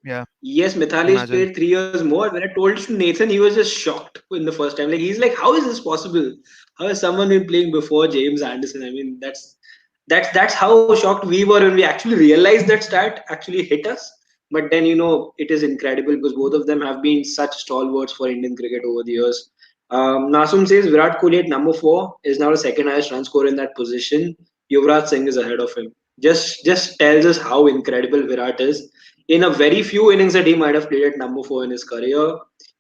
Yeah, yes, Mithali has imagine. played 3 years more. When I told it to Nathan, he was just shocked in the first time. Like he's like, how is this possible? How has someone been playing before James Anderson? I mean, that's how shocked we were when we actually realized that stat actually hit us. But then it is incredible because both of them have been such stalwarts for Indian cricket over the years. Nasum says Virat Kohli at number 4 is now the second highest run scorer in that position. Yuvraj Singh is ahead of him. Just tells us how incredible Virat is. In a very few innings that he might have played at number 4 in his career,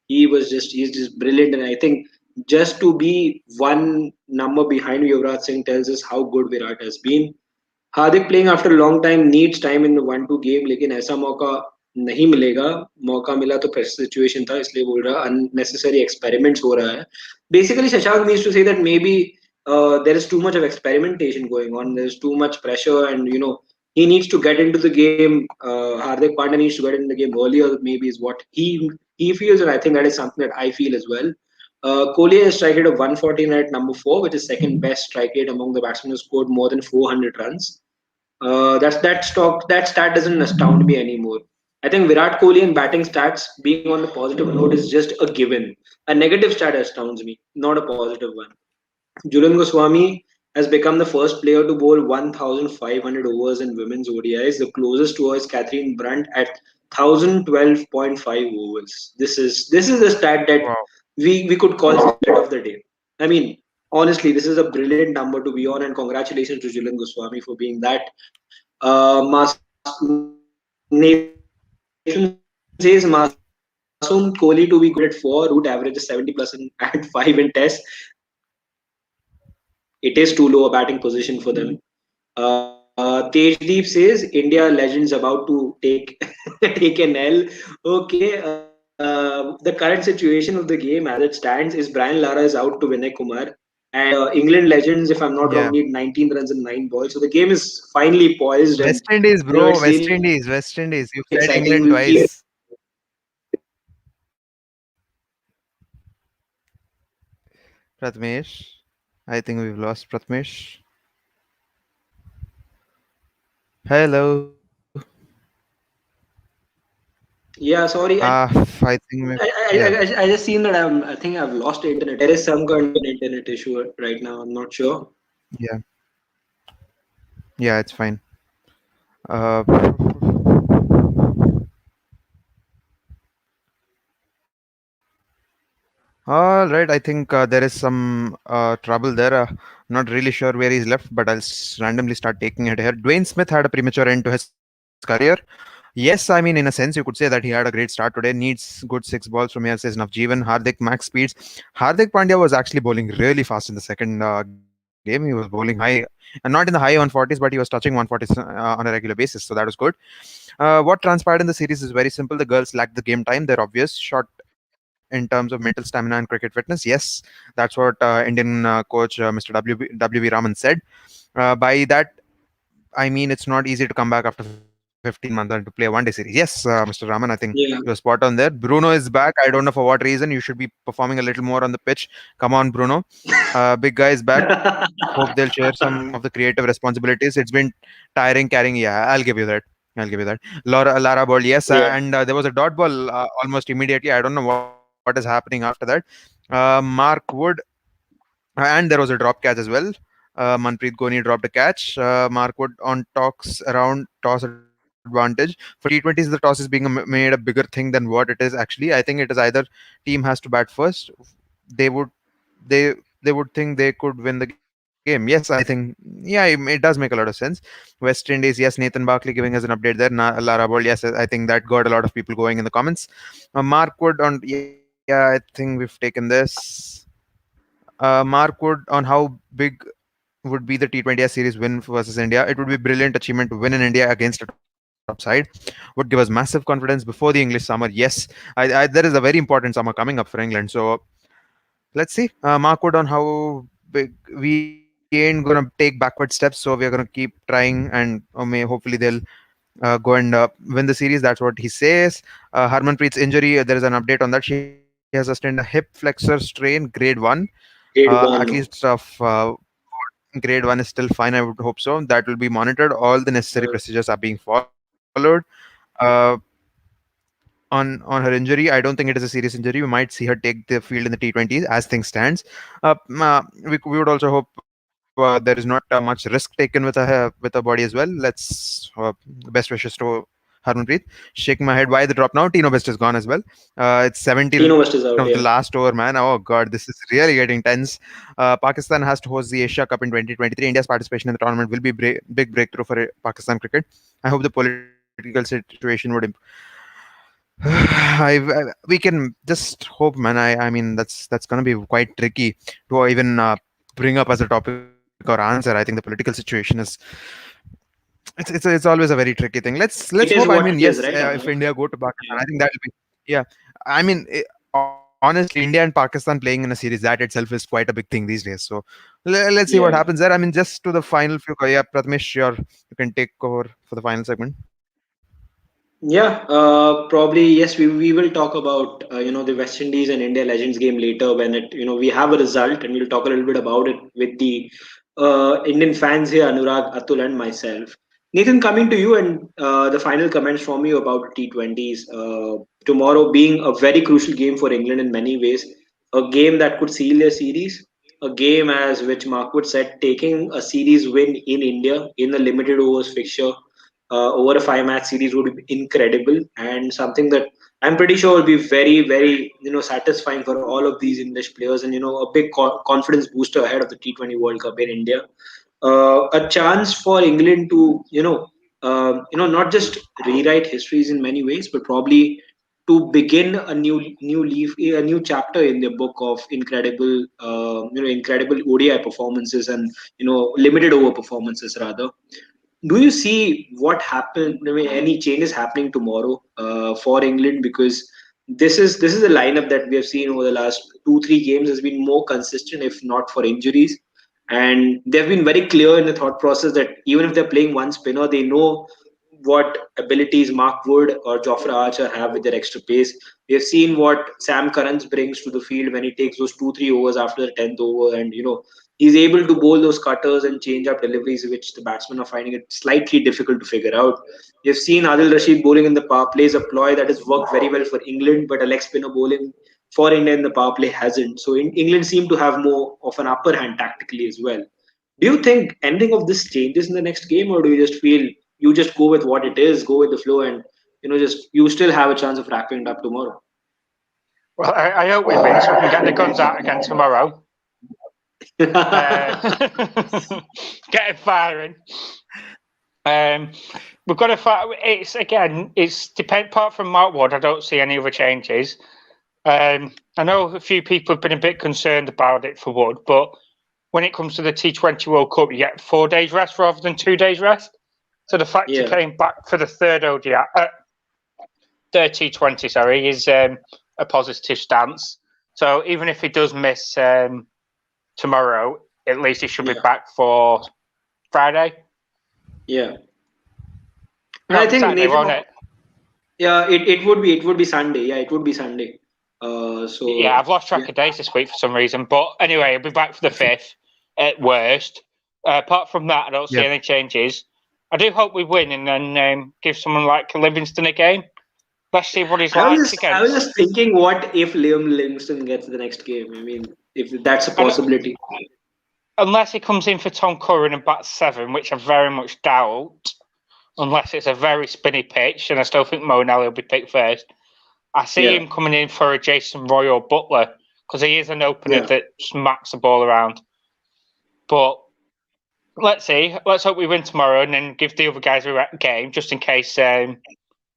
he's just brilliant. And I think just to be one number behind Yuvraj Singh tells us how good Virat has been. Hardik playing after long time needs time in one two game, लेकिन ऐसा मौका नहीं मिलेगा. मौका मिला तो pressure situation था, इसलिए बोल रहा अननेसेसरी एक्सपेरिमेंट्स हो रहा है. Basically Shashank needs to say that may be there is too much of experimentation going on. There's too much pressure, and he needs to get into the game. Hardik Pandya needs to get into the game earlier. Maybe is what he feels, and I think that is something that I feel as well. Kohli has strike rate of 149 at number 4, which is second best strike rate among the batsmen who scored more than 400 runs. That stat doesn't astound me anymore. I think Virat Kohli and batting stats being on the positive note is just a given. A negative stat astounds me, not a positive one. Julian Goswami has become the first player to bowl 1,500 overs in women's ODIs. The closest to her is Catherine Brunt at 1,012.5 overs. This is a stat that Wow. we could call stat of the day. I mean, honestly, this is a brilliant number to be on, and congratulations to Julian Goswami for being that. Nathan says Masoom Kohli to be good at 4, Root averages 70 plus at 5 in Test. It is too low a batting position for them. Tejdeep says India legends about to take take an L. Okay, the current situation of the game as it stands is Brian Lara is out to Vinay Kumar, and England legends, if I'm not wrong, need 19 runs in 9 balls. So the game Yeah. is finally poised, and it's West really Indies, exciting. bro. We'll West see. Indies. West Indies. You said England twice. Pratmesh. I think we've lost Pratmesh. Hello. Yeah, sorry. I think yeah, I just seen that I think I've lost internet. There is some kind of an internet issue right now. I'm not sure. yeah, yeah. It's fine. Uh, all right. I think there is some trouble there. Not really sure where he's left, but I'll randomly start taking it here. Dwayne Smith had a premature end to his career. Yes, I mean, in a sense, you could say that he had a great start today. Needs good 6 balls from here, says Navjeevan. Hardik, max speeds. Hardik Pandya was actually bowling really fast in the second game. He was bowling high, and not in the high 140s, but he was touching 140s on a regular basis. So that was good. What transpired in the series is very simple. The girls lacked the game time. They're obvious. Short in terms of mental stamina and cricket fitness. Yes, that's what Indian coach Mr. W.V. Raman said. By that, I mean, it's not easy to come back after 15 months and to play a one day series. Yes, Mr. Raman, I think you're Yeah. spot on there. Bruno is back. I don't know for what reason. You should be performing a little more on the pitch. Come on, Bruno. Big guy is back. Hope they'll share some of the creative responsibilities. It's been tiring carrying. Yeah, I'll give you that. I'll give you that. Lara ball, yes, Yeah. and there was a dot ball almost immediately. I don't know what is happening after that. Mark Wood, and there was a drop catch as well. Manpreet Goni dropped a catch. Mark Wood on talks around toss advantage. For T20s, the toss is being made a bigger thing than what it is actually. I think it is either team has to bat first. They would they would think they could win the game. Yes, I think it does make a lot of sense. West Indies, yes, Nathan Barkley giving us an update there. Lara Ball, yes, I think that got a lot of people going in the comments. Mark Wood on, yeah, I think we've taken this. Mark Wood on how big would be the T20I series win versus India. It would be brilliant achievement to win in India against a top side. Would give us massive confidence before the English summer. Yes, there is a very important summer coming up for England. So let's see. Mark Wood on how big we ain't gonna take backward steps. So we are gonna keep trying, and hopefully they'll go and win the series. That's what he says. Harmanpreet's injury, there is an update on that. She has sustained a hip flexor strain, grade 1. At Grade least one. of grade 1 is still fine. I would hope so. That will be monitored. All the necessary procedures are being followed. Uh, on her injury, I don't think it is a serious injury. We might see her take the field in the T20s as things stands. We would also hope there is not much risk taken with her body as well. Let's best wishes to Harmanpreet. Shaking my head. Why the drop now? Tino Best is gone as well. It's 70 run of Tino the West is last out. over, Yeah. man. Oh god, this is really getting tense. Pakistan has to host the Asia Cup in 2023. India's participation in the tournament will be big breakthrough for Pakistan cricket. I hope the political situation would we can just hope, man. I mean, that's gonna be quite tricky to even bring up as a topic or answer. I think the political situation is it's always a very tricky thing. Let's hope. I It mean, is yes, what it is, right, if Anurag? India go to Pakistan, I Yeah. think that will be, yeah. I mean, honestly, India and Pakistan playing in a series, that itself is quite a big thing these days. So let's see what happens Yeah. there. I mean, just to the final few. Yeah, Pratmesh, sure, you can take over for the final segment. Yeah, probably yes. We will talk about the West Indies and India Legends game later when we have a result, and we'll talk a little bit about it with the Indian fans here, Anurag, Atul, and myself. Nathan, coming to you and the final comments from you about T20s. Tomorrow being a very crucial game for England in many ways, a game that could seal their series. a game, as which Markwood said, taking a series win in India in a limited overs fixture over a 5 match series would be incredible, and something that I'm pretty sure will be very, very satisfying for all of these English players, and a big confidence booster ahead of the T20 World Cup in India. A chance for England to not just rewrite histories in many ways, but probably to begin a new chapter in their book of incredible ODI performances and limited over performances rather. Do you see what happened? I mean, any changes happening tomorrow for England? Because this is a lineup that we have seen over the last 2-3 games has been more consistent, if not for injuries, and they've been very clear in the thought process that even if they're playing one spinner, they know what abilities Mark Wood or Jofra Archer have with their extra pace. We have seen what Sam Curran brings to the field when he takes those 2-3 overs after the 10th over, and he's able to bowl those cutters and change up deliveries, which the batsmen are finding it slightly difficult to figure out. You've seen Adil Rashid bowling in the power plays, a ploy that has worked very well for England, but a leg spinner bowling for India in the power play hasn't. So England seem to have more of an upper hand tactically as well. Do you think anything of this changes in the next game, or do you just feel you just go with what it is, go with the flow, and just you still have a chance of wrapping it up tomorrow? Well, I hope we win so we can get the guns out again tomorrow. Get it firing. We've got to fight. It's depend. Apart from Mark Wood, I don't see any other changes. I know a few people have been a bit concerned about it for Wood, but when it comes to the T20 World Cup, you get 4 days rest rather than 2 days rest. So the fact he came back for the third T20, sorry, is a positive stance. So even if he does miss tomorrow, at least he should be back for Friday. Yeah, and No, I think Saturday, won't it? Yeah, it would be Sunday. Yeah, it would be Sunday. Yeah, I've lost track of days this week for some reason. But anyway, I'll be back for the 5th at worst. Apart from that, I don't see any changes. I do hope we win and then give someone like Livingston a game. Let's see what he's like against. I was just thinking, what if Liam Livingston gets the next game? I mean, if that's a possibility. Unless he comes in for Tom Curran and bats 7, which I very much doubt, unless it's a very spinny pitch, and I still think Mo Nally will be picked first. I see him coming in for a Jason Roy or Butler, because he is an opener that smacks the ball around. But let's see. Let's hope we win tomorrow and then give the other guys a game, just in case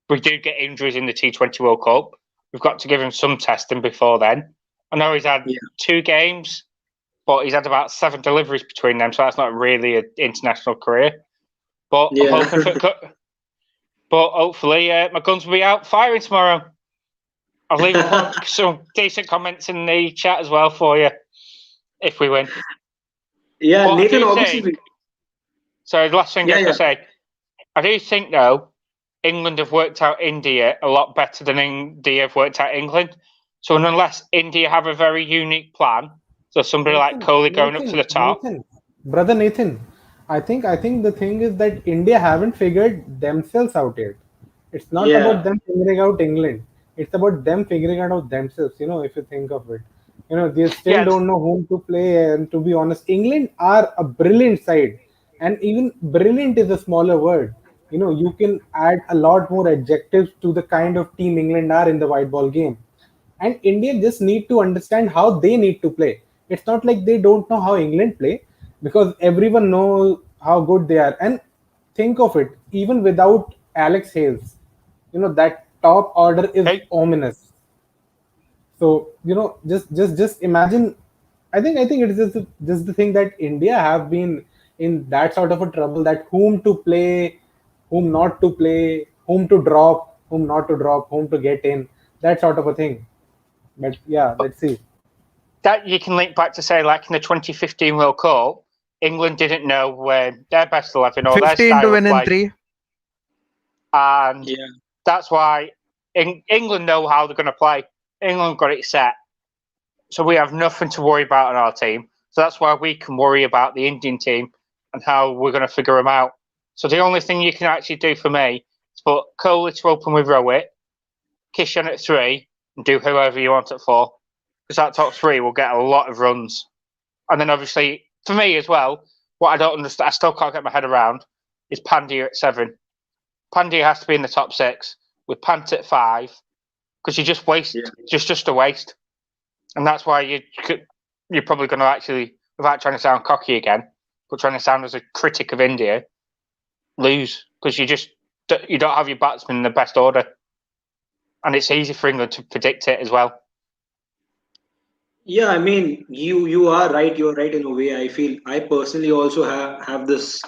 we do get injuries in the T20 World Cup. We've got to give him some testing before then. I know he's had 2 games, but he's had about 7 deliveries between them, so that's not really an international career. But I'm hoping but hopefully my guns will be out firing tomorrow. I'll leave some decent comments in the chat as well for you if we win. Yeah, but Nathan, obviously. So the last thing I have to say, I do think though England have worked out India a lot better than India have worked out England. So unless India have a very unique plan, so somebody like Kohli going up to the top, brother Nathan, I think the thing is that India haven't figured themselves out yet. It's not about them figuring out England. It's about them figuring out themselves. If you think of it, they still don't know whom to play. And to be honest, England are a brilliant side, and even brilliant is a smaller word. You can add a lot more adjectives to the kind of team England are in the white ball game. And India just need to understand how they need to play. It's not like they don't know how England play, because everyone knows how good they are. And think of it, even without Alex Hales, that top order is ominous. So just imagine. I think it's just the thing that India have been in that sort of a trouble, that whom to play, whom not to play, whom to drop, whom not to drop, whom to get in, that sort of a thing. But yeah, let's see. That you can link back to say, like in the 2015 World Cup, England didn't know when their best 11 or their style to win of play. in 3. And that's why England know how they're going to play. England got it set. So we have nothing to worry about on our team. So that's why we can worry about the Indian team and how we're going to figure them out. So the only thing you can actually do for me is put Kohli to open with Rowett, Kishan at 3, and do whoever you want at 4. Because that top 3 will get a lot of runs. And then obviously, for me as well, what I don't understand, I still can't get my head around, is Pandya at 7. Pandya has to be in the top 6 with Pant at 5 because you just waste, just a waste. And that's why you're probably going to actually, without trying to sound cocky again, but trying to sound as a critic of India, lose because you don't have your batsmen in the best order. And it's easy for England to predict it as well. Yeah, I mean, you are right. You're right in a way. I personally also have this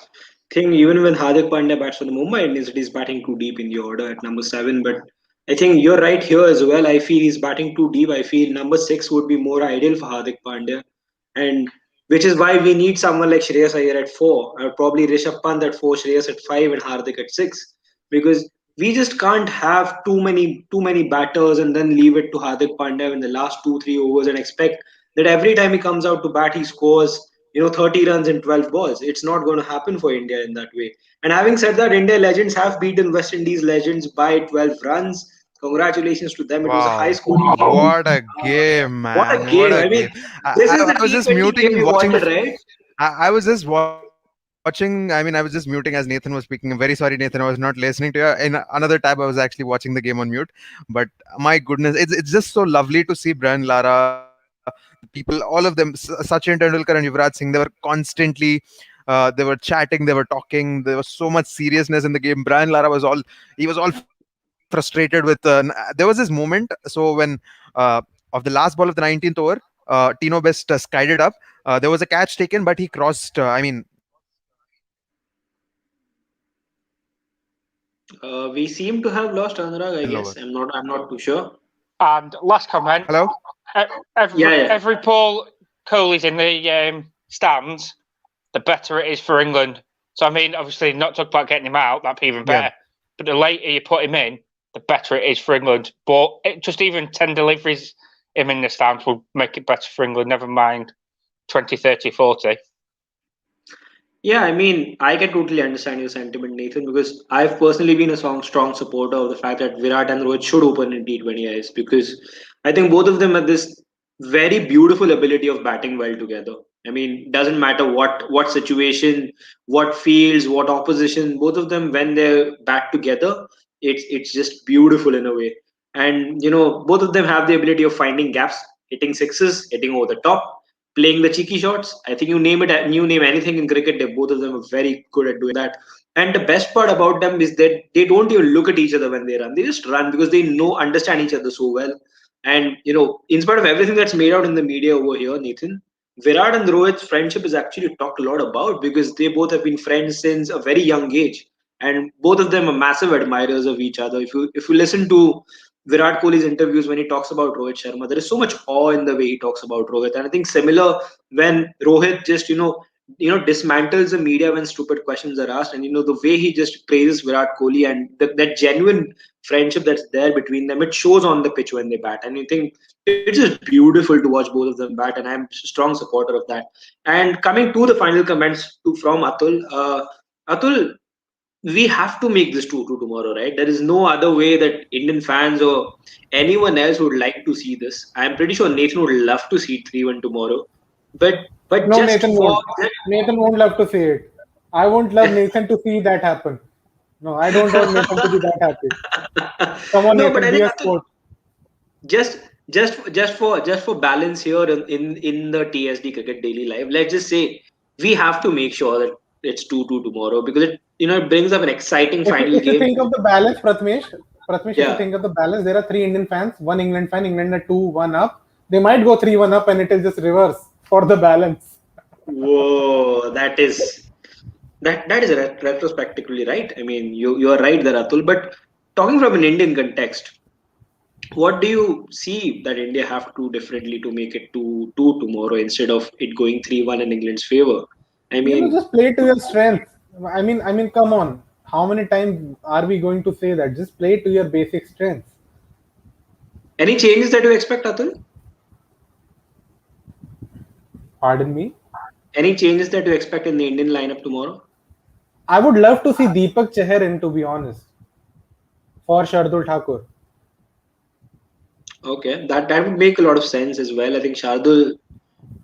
thing. Even when Hardik Pandya bats for the Mumbai Indians, it is batting too deep in the order at number 7. But I think you're right here as well. I feel he's batting too deep. I feel number 6 would be more ideal for Hardik Pandya, and which is why we need someone like Shreyas Iyer at 4, or probably Rishabh Pant at 4, Shreyas at 5, and Hardik at 6, because we just can't have too many batters and then leave it to Hardik Pandya in the last 2-3 overs and expect that every time he comes out to bat he scores 30 runs in 12 balls. It's not going to happen for India in that way. And having said that, India legends have beaten West Indies legends by 12 runs. Congratulations to them. It was a high Wow, scoring game. what a game, What a man! What game. a I mean, game. this is the I was just T20 muting game and we watching wanted, right? I was just watching. I mean, I was just muting as Nathan was speaking. I'm very sorry, Nathan. I was not listening to you. In another tab, I was actually watching the game on mute. But my goodness, it's just so lovely to see Brian Lara, people, all of them, Sachin Tendulkar and Yuvraj Singh. They were constantly, they were chatting, they were talking. There was so much seriousness in the game. Brian Lara he was all frustrated with. There was this moment. So when of the last ball of the 19th over, Tino Best skied it up. There was a catch taken, but he crossed. We seem to have lost Anurag, I Middle guess. over. I'm not too sure. And last comment, Hello. every Paul Kohli's in the stands, the better it is for England. So I mean, obviously, not talk about getting him out, that'd be even better. But the later you put him in, the better it is for England. But just even 10 deliveries him in the stands will make it better for England. Never mind 20, 30, 40. Yeah, I mean, I can totally understand your sentiment, Nathan, because I've personally been a strong supporter of the fact that Virat and Rohit should open in T20Is, because I think both of them have this very beautiful ability of batting well together. I mean, doesn't matter what situation, what fields, what opposition, both of them when they bat together, it's just beautiful in a way. And both of them have the ability of finding gaps, hitting sixes, hitting over the top, playing the cheeky shots. I think you name anything in cricket, both of them are very good at doing that. And the best part about them is that they don't even look at each other when they run. They just run because they understand each other so well. And in spite of everything that's made out in the media over here, Nathan, Virat and Rohit's friendship is actually talked a lot about because they both have been friends since a very young age, and both of them are massive admirers of each other. If you listen to Virat Kohli's interviews when he talks about Rohit Sharma, there is so much awe in the way he talks about Rohit. And I think similar when Rohit just dismantles the media when stupid questions are asked, and the way he just praises Virat Kohli and that genuine friendship that's there between them, it shows on the pitch when they bat. And I think it's just beautiful to watch both of them bat, and I'm a strong supporter of that. And coming to the final comments from Atul, we have to make this 2-2 tomorrow, right? There is no other way that Indian fans or anyone else would like to see this. I'm pretty sure Nathan would love to see 3-1 tomorrow. But No, just Nathan for won't. Nathan won't love to see it. I won't love Nathan to see that happen. No, I don't want Nathan to be that happy. Come on, no, but Nathan, I be think a Atul, sport. just for balance here in the TSD Cricket Daily Live, let's just say we have to make sure that it's 2-2 tomorrow, because it brings up an exciting If you, final if you game. think of the balance, Pratmesh, if you Yeah. think of the balance, there are 3 Indian fans, 1 England fan, England at 2-1 up. They might go 3-1 up and it will just reverse for the balance. Whoa, that is retrospectively right. I mean, you are right there, Atul. But talking from an Indian context, what do you see that India have to do differently to make it 2-2 tomorrow instead of it going 3-1 in England's favor? I mean, Just play to your strength. I mean, come on. How many times are we going to say that? Just play to your basic strengths. any changes that you expect, Atul? Pardon me. Any changes that you expect in the Indian lineup tomorrow? I would love to see Deepak Chahar in, to be honest, for Shardul Thakur. Okay, that would make a lot of sense as well. I think Shardul,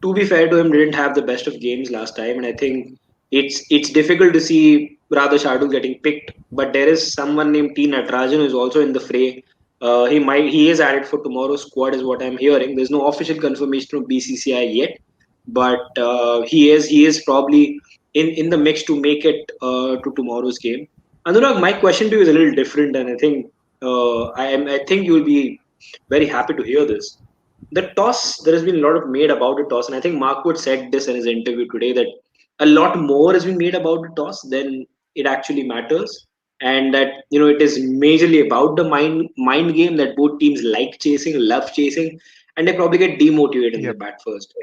to be fair to him, didn't have the best of games last time, and I think it's difficult to see Radha Shardul getting picked. But there is someone named T Natarajan who is also in the fray. He is added for tomorrow's squad, is what I'm hearing. There's no official confirmation from BCCI yet, but he is probably in the mix to make it to tomorrow's game. Anurag, my question to you is a little different, and I think I think you'll be very happy to hear this. The toss, there has been a lot of made about the toss, and I think Mark Wood said this in his interview today that a lot more has been made about the toss than it actually matters, and that it is majorly about the mind game that both teams like chasing, love chasing, and they probably get demotivated when they Yep. bat first.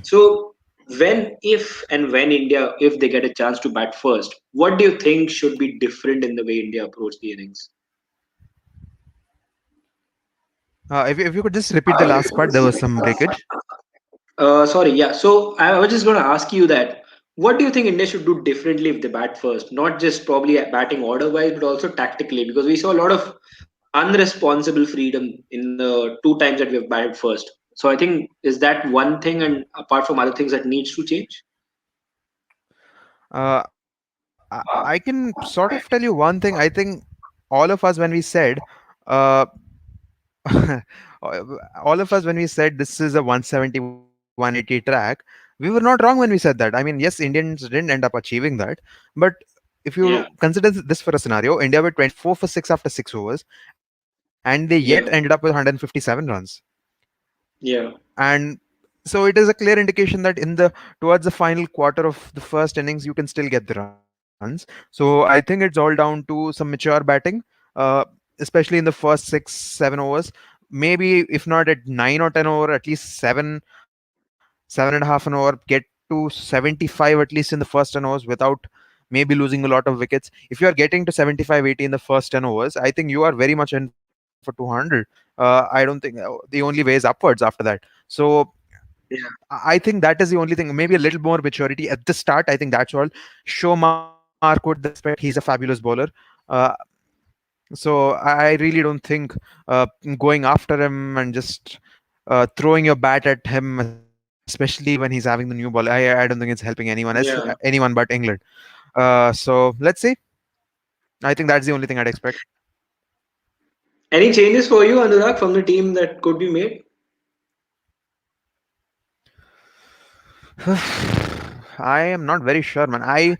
So when India, if they get a chance to bat first, what do you think should be different in the way India approach the innings? If you could just repeat the last part, there was some breakage. Sorry, yeah. So I was just going to ask you that. What do you think India should do differently if they bat first? Not just probably at batting order wise, but also tactically, because we saw a lot of unresponsible freedom in the two times that we have batted first. So I think is that one thing, and apart from other things that needs to change. I can sort of tell you one thing. I think all of us, when we said, uh, all of us, when we said this is a 170, 180 track, we were not wrong when we said that. I mean, yes, Indians didn't end up achieving that, but if you Yeah, consider this for a scenario, India were 24 for 6 after 6 overs, and they yet ended up with yeah, 157 runs. yeah, And so it is a clear indication that towards the final quarter of the first innings, you can still get the runs. So I think it's all down to some mature batting, uh, especially in the first 6 7 overs. Maybe if not at 9 or 10 over, at least 7.5 an over, get to 75 at least in the first 10 overs without maybe losing a lot of wickets. If you are getting to 75 80 in the first 10 overs, I think you are very much in for 200. I don't think the only way is upwards after that. So yeah. I think that is the only thing. Maybe a little more maturity at the start. I think that's all. Show Mark Wood the respect. He's a fabulous bowler. Uh, so I really don't think going after him and just throwing your bat at him, especially when he's having the new ball, I don't think it's helping anyone but Yeah. England. So let's see. I think that's the only thing I'd expect. Any changes for you, Anurag, from the team that could be made? I am not very sure, man. I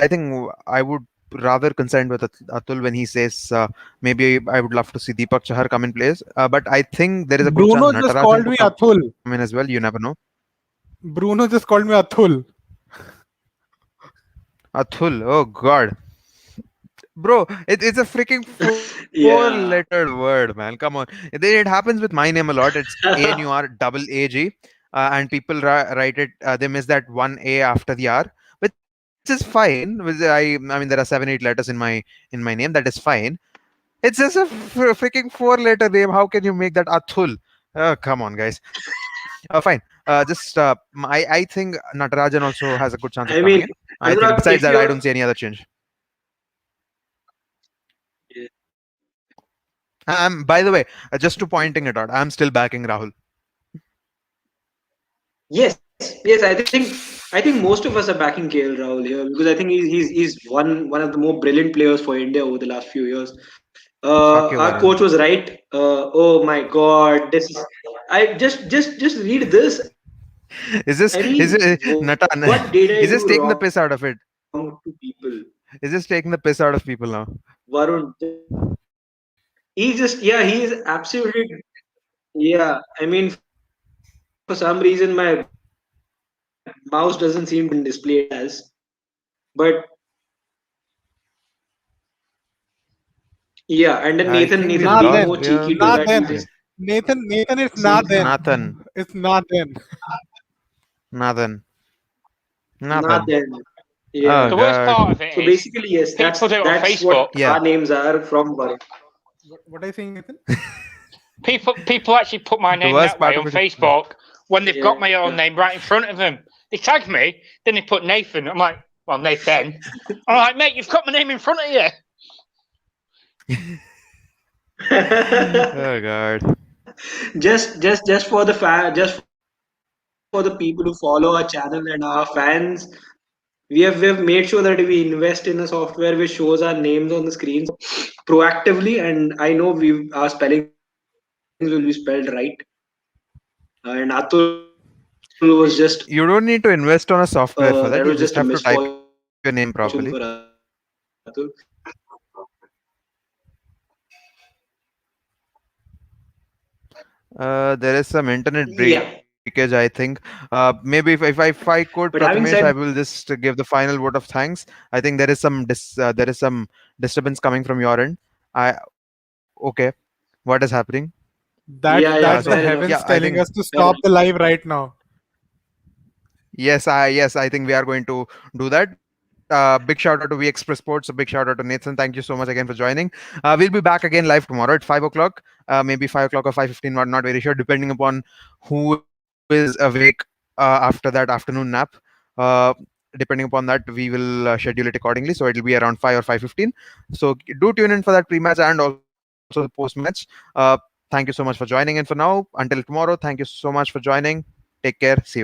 think I would rather concerned with Atul when he says maybe I would love to see Deepak Chahar come in place. But I think there is a good chance Bruno just Natarajan called could me come in as well. Athul. You never know. Bruno just called me Athul. Atul, oh God, bro, it's a freaking Yeah. four-lettered word, man. Come on, it happens with my name a lot. It's ANUR double AG, and people write it. They miss that one A after the R, which is fine. I mean, there are 7 8 letters in my name. That is fine. It's just a freaking four-letter name. How can you make that Athul? Come on, guys. Fine. I think Natarajan also has a good chance of I coming mean, in. I think Anurag, besides if that, I you're don't see any other change. By the way, just to pointing it out, I'm still backing Rahul. yes, I think most of us are backing KL Rahul here because I think he's one of the more brilliant players for India over the last few years. Fuck you, Our coach Varun. was right. Oh my God, this is. I just read this. I mean, Is what it did I do Natan? wrong to Is this people? taking the piss out of it? Is this taking the piss out of people now? Varun, he is absolutely. Yeah, I mean, for some reason, my mouse doesn't seem to display it as. But yeah, and then I Nathan think we Nathan Nah being lost. then. more We are cheeky to Nah that, he then. disconnected. just Nathan, it's see. not then. Nathan. It's not then. Nathan. Nathan. Nathan. Oh Yeah. The worst God. part of it So is basically, yes, people do it on that's what Facebook. Yeah. our names are from Varun. What are you saying, Nathan? People actually put my The name worst that way part on of it is Facebook when they've got my own Yeah. name right in front of them. They tag me, then they put Nathan. I'm like, well, Nathan. I'm like, mate, you've got my name in front of you. oh God. just for the just for the for the people who follow our channel and our fans. We have made sure that we invest in a software which shows our names on the screens proactively, and I know our spellings will be spelled right. And Atul was just You don't need to invest on a software for that that. was You just just a have to type your misfortune name properly. for Atul. There is some internet Yeah, breakage, I think. Maybe if I could, but having Prathamesh, I said, will just give the final vote of thanks. I think there is some disturbance coming from your end. I Okay. What is happening? That's yeah, that's yeah, the So fair yeah, heavens enough. I telling think us to stop the live right now. yes, I think we are going to do that. Big shout out to VX Press Sports. A big shout out to Nathan. Thank you so much again for joining. We'll be back again live tomorrow at 5 o'clock. Maybe 5 o'clock or 5:15. Not very sure, depending upon who is awake after that afternoon nap. Uh, Depending upon that, we will schedule it accordingly. So it'll be around 5 or 5:15. So do tune in for that pre-match and also the post-match. Thank you so much for joining in for now. Until tomorrow, thank you so much for joining. Take care. See you guys.